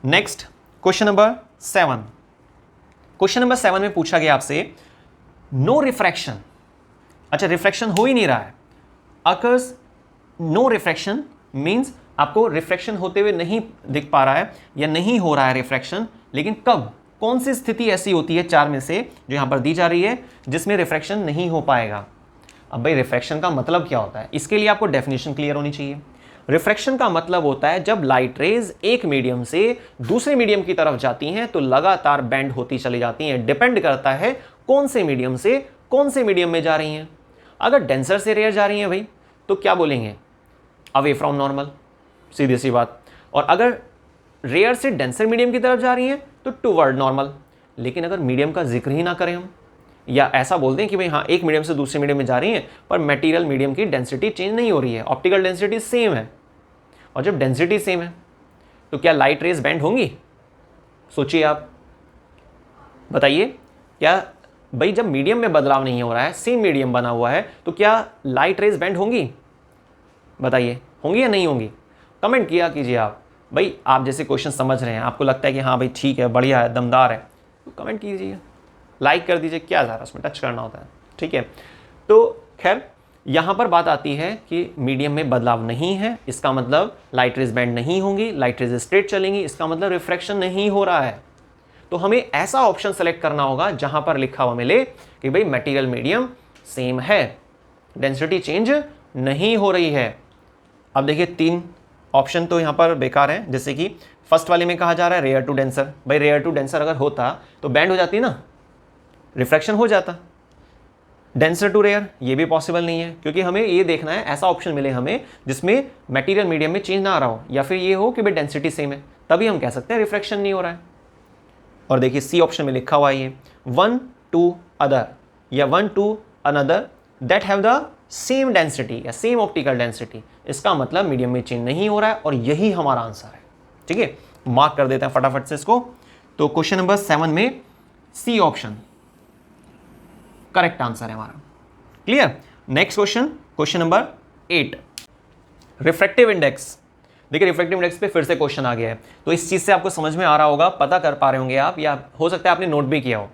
Next question number 7। Question number 7 में पूछा गया आपसे नो रिफ्रैक्शन। अच्छा, रिफ्रैक्शन हो ही नहीं रहा है। अकर्स नो रिफ्रैक्शन मींस आपको रिफ्रैक्शन होते हुए नहीं दिख पा रहा है या नहीं हो रहा है रिफ्रैक्शन, लेकिन कब, कौन सी स्थिति ऐसी होती है 4 में से जो यहां पर दी जा रही है जिसमें रिफ्रैक्शन नहीं हो पाएगा। अब भाई रिफ्रैक्शन का मतलब क्या होता है, इसके लिए आपको डेफिनेशन क्लियर होनी चाहिए। रिफ्रैक्शन का मतलब होता है जब लाइट रेज एक मीडियम से दूसरे मीडियम की तरफ जाती हैं तो लगातार बेंड होती चली जाती हैं। डिपेंड करता है कौन से मीडियम से कौन से मीडियम में जा रही हैं। अगर डेंसर से रेयर जा रही हैं भाई, तो क्या बोलेंगे? अवे फ्रॉम नॉर्मल, सीधी सी बात। और अगर रेयर से डेंसर मीडियम की तरफ जा रही हैं तो टुवर्ड नॉर्मल। लेकिन अगर मीडियम का जिक्र ही ना करें हम, या ऐसा बोल दें कि भाई हाँ एक मीडियम से दूसरे मीडियम में जा रही हैं पर मटेरियल मीडियम की डेंसिटी चेंज नहीं हो रही है, ऑप्टिकल डेंसिटी सेम है, और जब डेंसिटी सेम है तो क्या लाइट रेज बेंड होंगी? सोचिए आप, बताइए। क्या भाई जब मीडियम में बदलाव नहीं हो रहा है, सेम मीडियम बना हुआ है, तो क्या लाइट रेज बेंड होंगी? बताइए, होंगी या नहीं होंगी? कमेंट किया कीजिए आप। भाई आप जैसे क्वेश्चन समझ रहे हैं, आपको लगता है कि हाँ भाई ठीक है, बढ़िया है, दमदार है, तो कमेंट कीजिए, लाइक कर दीजिए, क्या ज़्यादा उसमें टच करना होता है, ठीक है। तो खैर यहाँ पर बात आती है कि मीडियम में बदलाव नहीं है, इसका मतलब लाइट रेज बेंड नहीं होंगी, लाइट रेज स्ट्रेट चलेंगी, इसका मतलब रिफ्रैक्शन नहीं हो रहा है। तो हमें ऐसा ऑप्शन सेलेक्ट करना होगा जहां पर लिखा हुआ मिले कि भाई मटेरियल मीडियम सेम है, डेंसिटी चेंज नहीं हो रही है। अब देखिए 3 ऑप्शन तो यहां पर बेकार हैं, जैसे कि फर्स्ट वाले में कहा जा रहा है रेयर टू डेंसर। भाई रेयर टू डेंसर अगर होता तो बैंड हो जाती ना, रिफ्रैक्शन हो जाता। डेंसर टू रेयर ये भी पॉसिबल नहीं है, क्योंकि हमें ये देखना है ऐसा ऑप्शन मिले हमें जिसमें मटेरियल मीडियम में चेंज ना आ रहा हो, या फिर ये हो कि भाई डेंसिटी सेम है, तभी हम कह सकते हैं रिफ्रैक्शन नहीं हो रहा है। और देखिए सी ऑप्शन में लिखा हुआ है ये 1 टू अदर या 1 to another that have the same density या सेम ऑप्टिकल डेंसिटी, इसका मतलब मीडियम में चेंज नहीं हो रहा है और यही हमारा आंसर है। ठीक है, मार्क कर देते हैं फटाफट से इसको। तो क्वेश्चन नंबर 7 में सी ऑप्शन करेक्ट आंसर है हमारा। Clear. Next question, question number 8, refractive index. देखिए रिफ्रैक्टिव इंडेक्स पे फिर से क्वेश्चन आ गया है, तो इस चीज से आपको समझ में आ रहा होगा, पता कर पा रहे होंगे आप, या हो सकता है आपने नोट भी किया हो,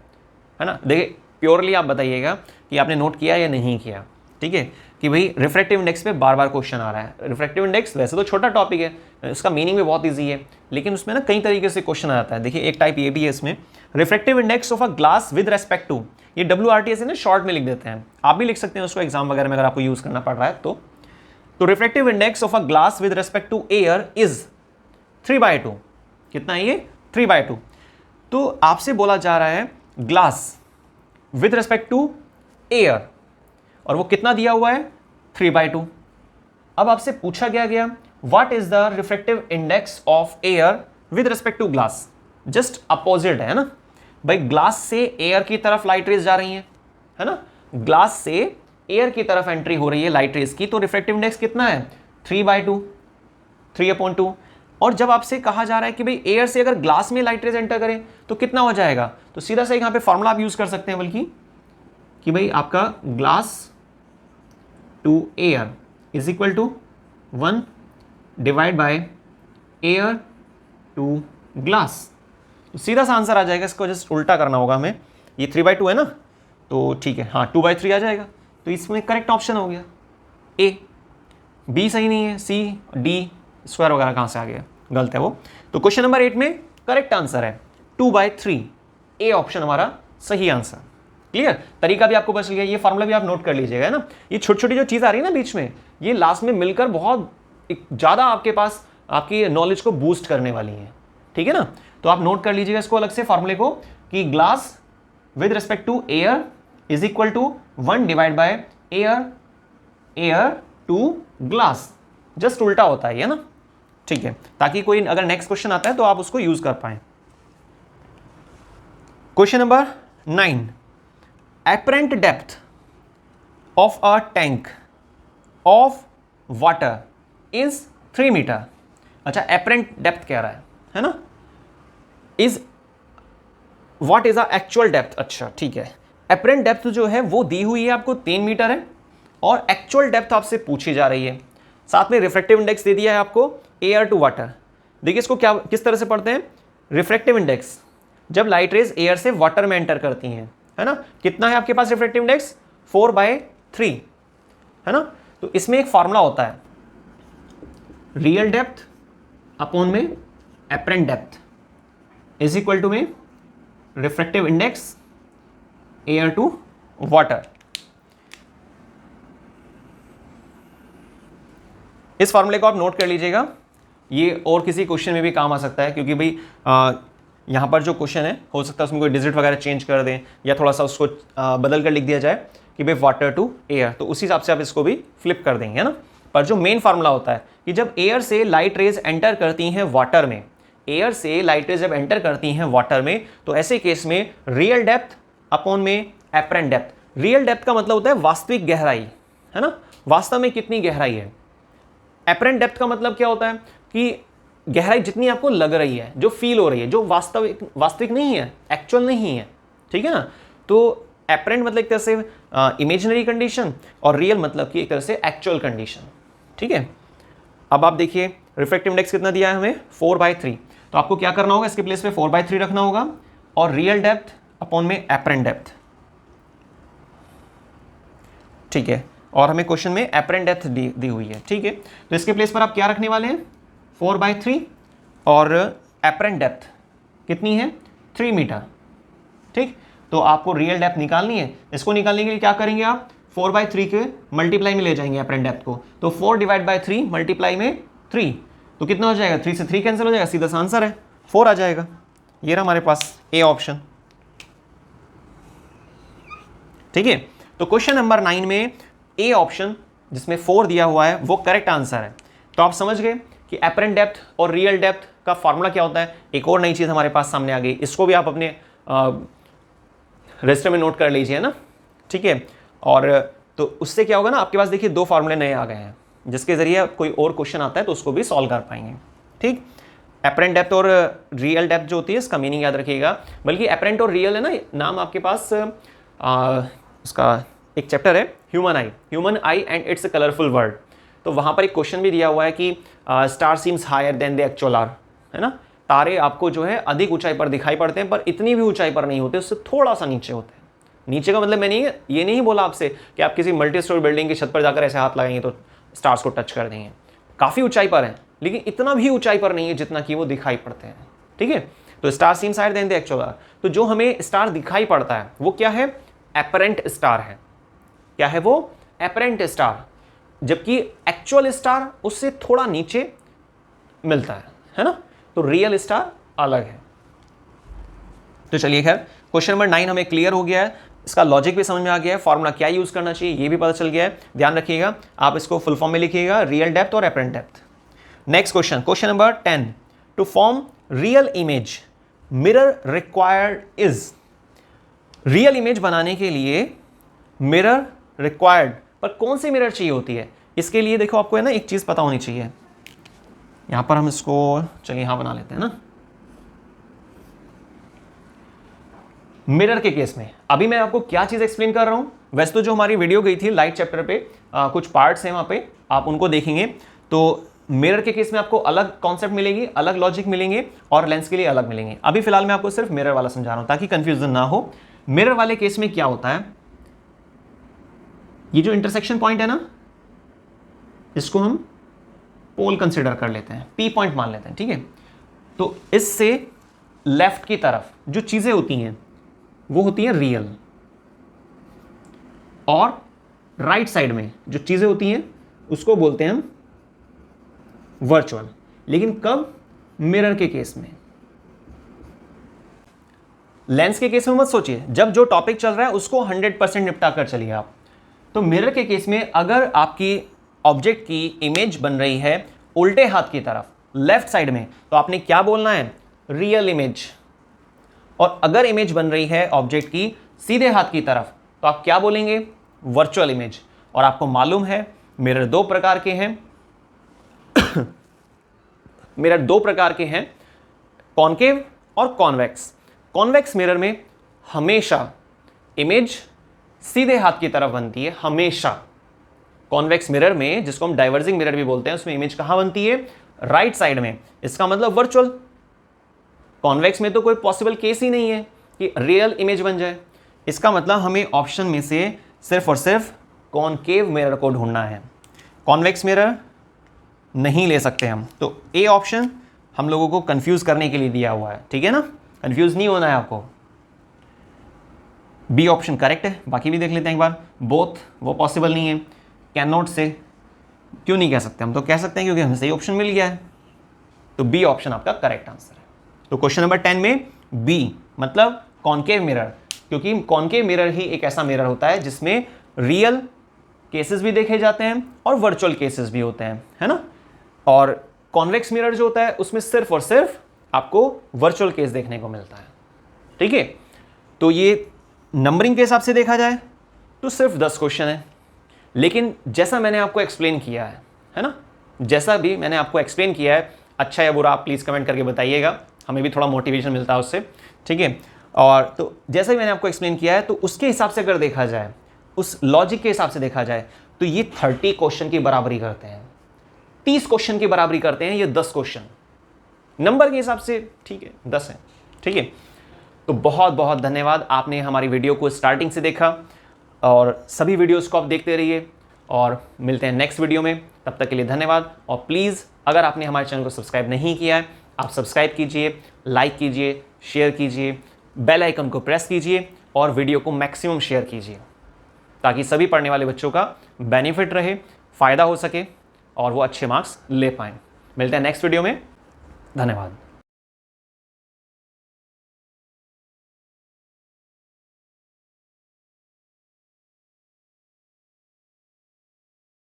है ना। देखिए प्योरली आप बताइएगा कि आपने नोट किया या नहीं किया। ठीक है, कि भाई रिफ्रैक्टिव इंडेक्स पे बार बार क्वेश्चन आ रहा है। रिफ्रैक्टिव इंडेक्स वैसे तो छोटा टॉपिक है, इसका मीनिंग भी बहुत ईजी है, लेकिन उसमें ना कई तरीके से क्वेश्चन आ जाता है। देखिए एक टाइप ये भी है इसमें, refractive index of a glass with respect to, ये WRTS ना शॉर्ट में लिख देते हैं, आप भी लिख सकते हैं उसको एग्जाम वगैरह में अगर आपको यूज करना पड़ रहा है तो refractive index of a glass with respect to air is 3/2। कितना है ये? 3/2। तो आपसे बोला जा रहा है glass with respect to air, और वो कितना दिया हुआ है? 3/2। अब आपसे पूछा गया what is the refractive index of air with respect to glass. Just opposite है ना भाई, ग्लास से एयर की तरफ लाइट रेज जा रही है ना, ग्लास से एयर की तरफ एंट्री हो रही है लाइट रेज की, तो रिफ्रैक्टिव इंडेक्स कितना है? 3/2, 3/2। और जब आपसे कहा जा रहा है कि भाई एयर से अगर ग्लास में लाइट रेज एंटर करें तो कितना हो जाएगा, तो सीधा सा यहां पे फॉर्मूला आप यूज कर सकते हैं, बल्कि कि भाई आपका glass to air is equal to 1 divide by air to glass. तो सीधा सा आंसर आ जाएगा, इसको जस्ट उल्टा करना होगा हमें, ये 3/2 है ना, तो ठीक है, हाँ 2/3 आ जाएगा, तो इसमें करेक्ट ऑप्शन हो गया ए। बी सही नहीं है, सी डी स्क्वायर वगैरह कहाँ से आ गया, गलत है वो। तो क्वेश्चन नंबर 8 में करेक्ट आंसर है 2/3, ए ऑप्शन हमारा सही आंसर। क्लियर, तरीका भी आपको बच गया, ये फॉर्मूला भी आप नोट कर लीजिएगा, है ना। ये छोटी छोटी जो चीज़ आ रही है ना बीच में, ये लास्ट में मिलकर बहुत ज़्यादा आपके पास आपकी नॉलेज को बूस्ट करने वाली है। ठीक है ना, तो आप नोट कर लीजिएगा इसको अलग से फॉर्मूले को, कि glass with respect to air is equal to 1 divide by air to glass, just उल्टा होता है ना। ठीक है, ताकि कोई अगर नेक्स्ट क्वेश्चन आता है तो आप उसको यूज कर पाए। Question number 9, apparent depth of a tank of water is 3 metre. अच्छा, apparent depth कह रहा है ना, is what is a actual depth। अच्छा ठीक है, apparent depth जो है वो दी हुई है आपको 3 मीटर है, और actual depth आपसे पूछी जा रही है, साथ में रिफ्रैक्टिव इंडेक्स दे दिया है आपको एयर टू वाटर। देखिए इसको क्या किस तरह से पढ़ते हैं, रिफ्रैक्टिव इंडेक्स जब लाइट रेज एयर से वाटर में एंटर करती हैं, है ना, कितना है आपके पास रिफ्रैक्टिव इंडेक्स? 4/3, है ना। तो इसमें एक फॉर्मूला होता है, रियल डेप्थ अपॉन में apparent depth is equal to में refractive index air to water. इस फॉर्मूले को आप नोट कर लीजिएगा, ये और किसी क्वेश्चन में भी काम आ सकता है, क्योंकि भाई यहाँ पर जो क्वेश्चन है हो सकता है उसमें कोई डिजिट वगैरह चेंज कर दें, या थोड़ा सा उसको बदल कर लिख दिया जाए कि भाई वाटर टू एयर, तो उसी हिसाब से आप इसको भी फ्लिप कर देंगे, है ना। पर जो मेन फार्मूला होता है कि जब एयर से लाइट रेज एंटर करती हैं वाटर में, एयर से लाइट रेज जब एंटर करती हैं वाटर में, तो ऐसे केस में रियल डेप्थ अपॉन में एपरेंट डेप्थ। रियल डेप्थ का मतलब होता है वास्तविक गहराई, है ना, वास्तव में कितनी गहराई है। एपरेंट डेप्थ का मतलब क्या होता है कि गहराई जितनी आपको लग रही है, जो फील हो रही है, जो वास्तविक नहीं है, एक्चुअल नहीं है। ठीक है ना, तो एपरेंट मतलब एक तरह से इमेजिनरी कंडीशन, और रियल मतलब कि एक तरह से एक्चुअल कंडीशन। ठीक है, अब आप देखिए रिफ्रैक्टिव इंडेक्स कितना दिया है हमें, 4/3, तो आपको क्या करना होगा, इसके प्लेस पे 4/3 रखना होगा, और रियल डेप्थ अपॉन में एपरेंट डेप्थ। ठीक है, और हमें क्वेश्चन में एपरेंट डेप्थ दी हुई है। ठीक है, तो इसके प्लेस पर आप क्या रखने वाले हैं, 4/3, और एपरेंट डेप्थ कितनी है, 3 मीटर। ठीक, तो आपको रियल डेप्थ निकालनी है, इसको निकालने के लिए क्या करेंगे आप, 4/3 के मल्टीप्लाई में ले जाएंगे एपरेंट डेप्थ को, तो 4 डिवाइड बाय 3 मल्टीप्लाई में 3, तो कितना हो जाएगा, 3 से 3 कैंसिल हो जाएगा, सीधा सा आंसर है 4 आ जाएगा। ये रहा हमारे पास ए ऑप्शन। ठीक है, तो क्वेश्चन नंबर 9 में ए ऑप्शन जिसमें 4 दिया हुआ है वो करेक्ट आंसर है। तो आप समझ गए कि एपरेंट डेप्थ और रियल डेप्थ का फॉर्मूला क्या होता है। एक और नई चीज हमारे पास सामने आ गई, इसको भी आप अपने रजिस्टर में नोट कर लीजिए ना, ठीक है। और तो उससे क्या होगा ना, आपके पास देखिए 2 फॉर्मूले नए आ गए हैं जिसके जरिए कोई और क्वेश्चन आता है तो उसको भी सॉल्व कर पाएंगे, ठीक। एपरेंट डेप्थ और रियल डेप्थ जो होती है इसका मीनिंग याद रखिएगा। बल्कि एपरेंट और रियल है ना, नाम आपके पास उसका एक चैप्टर है human I and it's a colourful world. तो वहाँ पर एक क्वेश्चन भी दिया हुआ है कि star seems higher than the actual are, है ना। तारे आपको जो है अधिक ऊंचाई पर दिखाई पड़ते हैं पर इतनी भी ऊंचाई पर नहीं होते, उससे थोड़ा सा नीचे होते हैं। नीचे का मतलब मैंने ये नहीं बोला आपसे कि आप किसी मल्टी स्टोरी बिल्डिंग की छत पर जाकर ऐसे हाथ लगाएंगे तो स्टार्स को टच कर देंगे। काफ़ी ऊंचाई पर है लेकिन इतना भी ऊंचाई पर नहीं है जितना कि वो दिखाई पड़ते हैं, ठीक है। तो star seems higher than the actual are, तो जो हमें स्टार दिखाई पड़ता है वो क्या है, एपरेंट स्टार है। क्या है वो, एपरेंट स्टार। जबकि एक्चुअल स्टार उससे थोड़ा नीचे मिलता है ना। तो रियल स्टार अलग है। तो चलिए खैर क्वेश्चन नंबर 9 हमें क्लियर हो गया है, इसका लॉजिक भी समझ में आ गया है, फॉर्मूला क्या यूज करना चाहिए ये भी पता चल गया है। ध्यान रखिएगा, आप इसको फुल फॉर्म में लिखिएगा, रियल डेप्थ और apparent depth. Next question number 10, to form real image mirror required is. Real image बनाने के लिए मिरर रिक्वायर्ड, पर कौन सी मिरर चाहिए होती है इसके लिए देखो आपको है ना एक चीज पता होनी चाहिए। यहां पर हम इसको चलिए यहां बना लेते हैं ना। मिरर के केस में अभी मैं आपको क्या चीज एक्सप्लेन कर रहा हूं, वैसे तो जो हमारी वीडियो गई थी लाइट चैप्टर पे कुछ पार्ट्स हैं वहां पे, आप उनको देखेंगे तो मिरर के केस में आपको अलग कॉन्सेप्ट मिलेगी, अलग लॉजिक मिलेंगे और लेंस के लिए अलग मिलेंगे। अभी फिलहाल मैं आपको सिर्फ मिरर वाला समझा रहा हूं ताकि कंफ्यूजन ना हो। मिरर वाले केस में क्या होता है, ये जो इंटरसेक्शन पॉइंट है ना इसको हम पोल कंसिडर कर लेते हैं, पी पॉइंट मान लेते हैं, ठीक है। तो इससे लेफ्ट की तरफ जो चीजें होती हैं वो होती है रियल, और राइट साइड में जो चीजें होती हैं उसको बोलते हैं हम वर्चुअल। लेकिन कब, मिरर के केस में। लेंस के केस में मत सोचिए, जब जो टॉपिक चल रहा है उसको 100% निपटा कर चलिए आप। तो मिरर के केस में अगर आपकी ऑब्जेक्ट की इमेज बन रही है उल्टे हाथ की तरफ, लेफ्ट साइड में, तो आपने क्या बोलना है, रियल इमेज। और अगर इमेज बन रही है ऑब्जेक्ट की सीधे हाथ की तरफ तो आप क्या बोलेंगे, वर्चुअल इमेज। और आपको मालूम है मिरर 2 प्रकार के हैं मिरर 2 प्रकार के हैं, कॉनकेव और कॉन्वेक्स। कॉन्वेक्स मिरर में हमेशा इमेज सीधे हाथ की तरफ बनती है, हमेशा। कॉन्वेक्स मिरर में, जिसको हम डाइवर्जिंग मिरर भी बोलते हैं, उसमें इमेज कहां बनती है, राइट साइड में। इसका मतलब वर्चुअल। कॉन्वेक्स में तो कोई पॉसिबल केस ही नहीं है कि रियल इमेज बन जाए। इसका मतलब हमें ऑप्शन में से सिर्फ और सिर्फ कॉनकेव मिरर को ढूंढना है, कॉन्वेक्स मिरर नहीं ले सकते हम। तो ए ऑप्शन हम लोगों को कंफ्यूज करने के लिए दिया हुआ है, ठीक है ना, कंफ्यूज नहीं होना है आपको। बी ऑप्शन करेक्ट है, बाकी भी देख लेते हैं एक बार। बोथ वो पॉसिबल नहीं है, कैन नॉट से क्यों नहीं कह सकते, हम तो कह सकते हैं क्योंकि हमें सही ऑप्शन मिल गया है। तो बी ऑप्शन आपका करेक्ट आंसर है। तो क्वेश्चन नंबर 10 में बी मतलब कॉनकेव मिरर, क्योंकि कॉनकेव मिरर ही एक ऐसा मिरर होता है जिसमें रियल केसेस भी देखे जाते हैं और वर्चुअल केसेस भी होते हैं, है ना। और कॉन्वेक्स मिरर जो होता है उसमें सिर्फ और सिर्फ आपको वर्चुअल केस देखने को मिलता है, ठीक है। तो ये नंबरिंग के हिसाब से देखा जाए तो सिर्फ 10 क्वेश्चन है, लेकिन जैसा मैंने आपको एक्सप्लेन किया है ना, जैसा भी मैंने आपको एक्सप्लेन किया है, अच्छा या बुरा आप प्लीज़ कमेंट करके बताइएगा, हमें भी थोड़ा मोटिवेशन मिलता है उससे, ठीक है। और तो जैसा भी मैंने आपको एक्सप्लेन किया है तो उसके हिसाब से अगर देखा जाए, उस लॉजिक के हिसाब से देखा जाए तो ये 30 क्वेश्चन की बराबरी करते हैं, 30 क्वेश्चन की बराबरी करते हैं ये 10 क्वेश्चन। नंबर के हिसाब से ठीक है 10 है, ठीक है। तो बहुत बहुत धन्यवाद, आपने हमारी वीडियो को स्टार्टिंग से देखा और सभी वीडियोस को आप देखते रहिए और मिलते हैं नेक्स्ट वीडियो में। तब तक के लिए धन्यवाद। और प्लीज़ अगर आपने हमारे चैनल को सब्सक्राइब नहीं किया है, आप सब्सक्राइब कीजिए, लाइक कीजिए, शेयर कीजिए, बेल आइकन को प्रेस कीजिए और वीडियो को मैक्सिमम शेयर कीजिए ताकि सभी पढ़ने वाले बच्चों का बेनिफिट रहे, फ़ायदा हो सके और वो अच्छे मार्क्स ले पाएँ। मिलते हैं नेक्स्ट वीडियो में, धन्यवाद।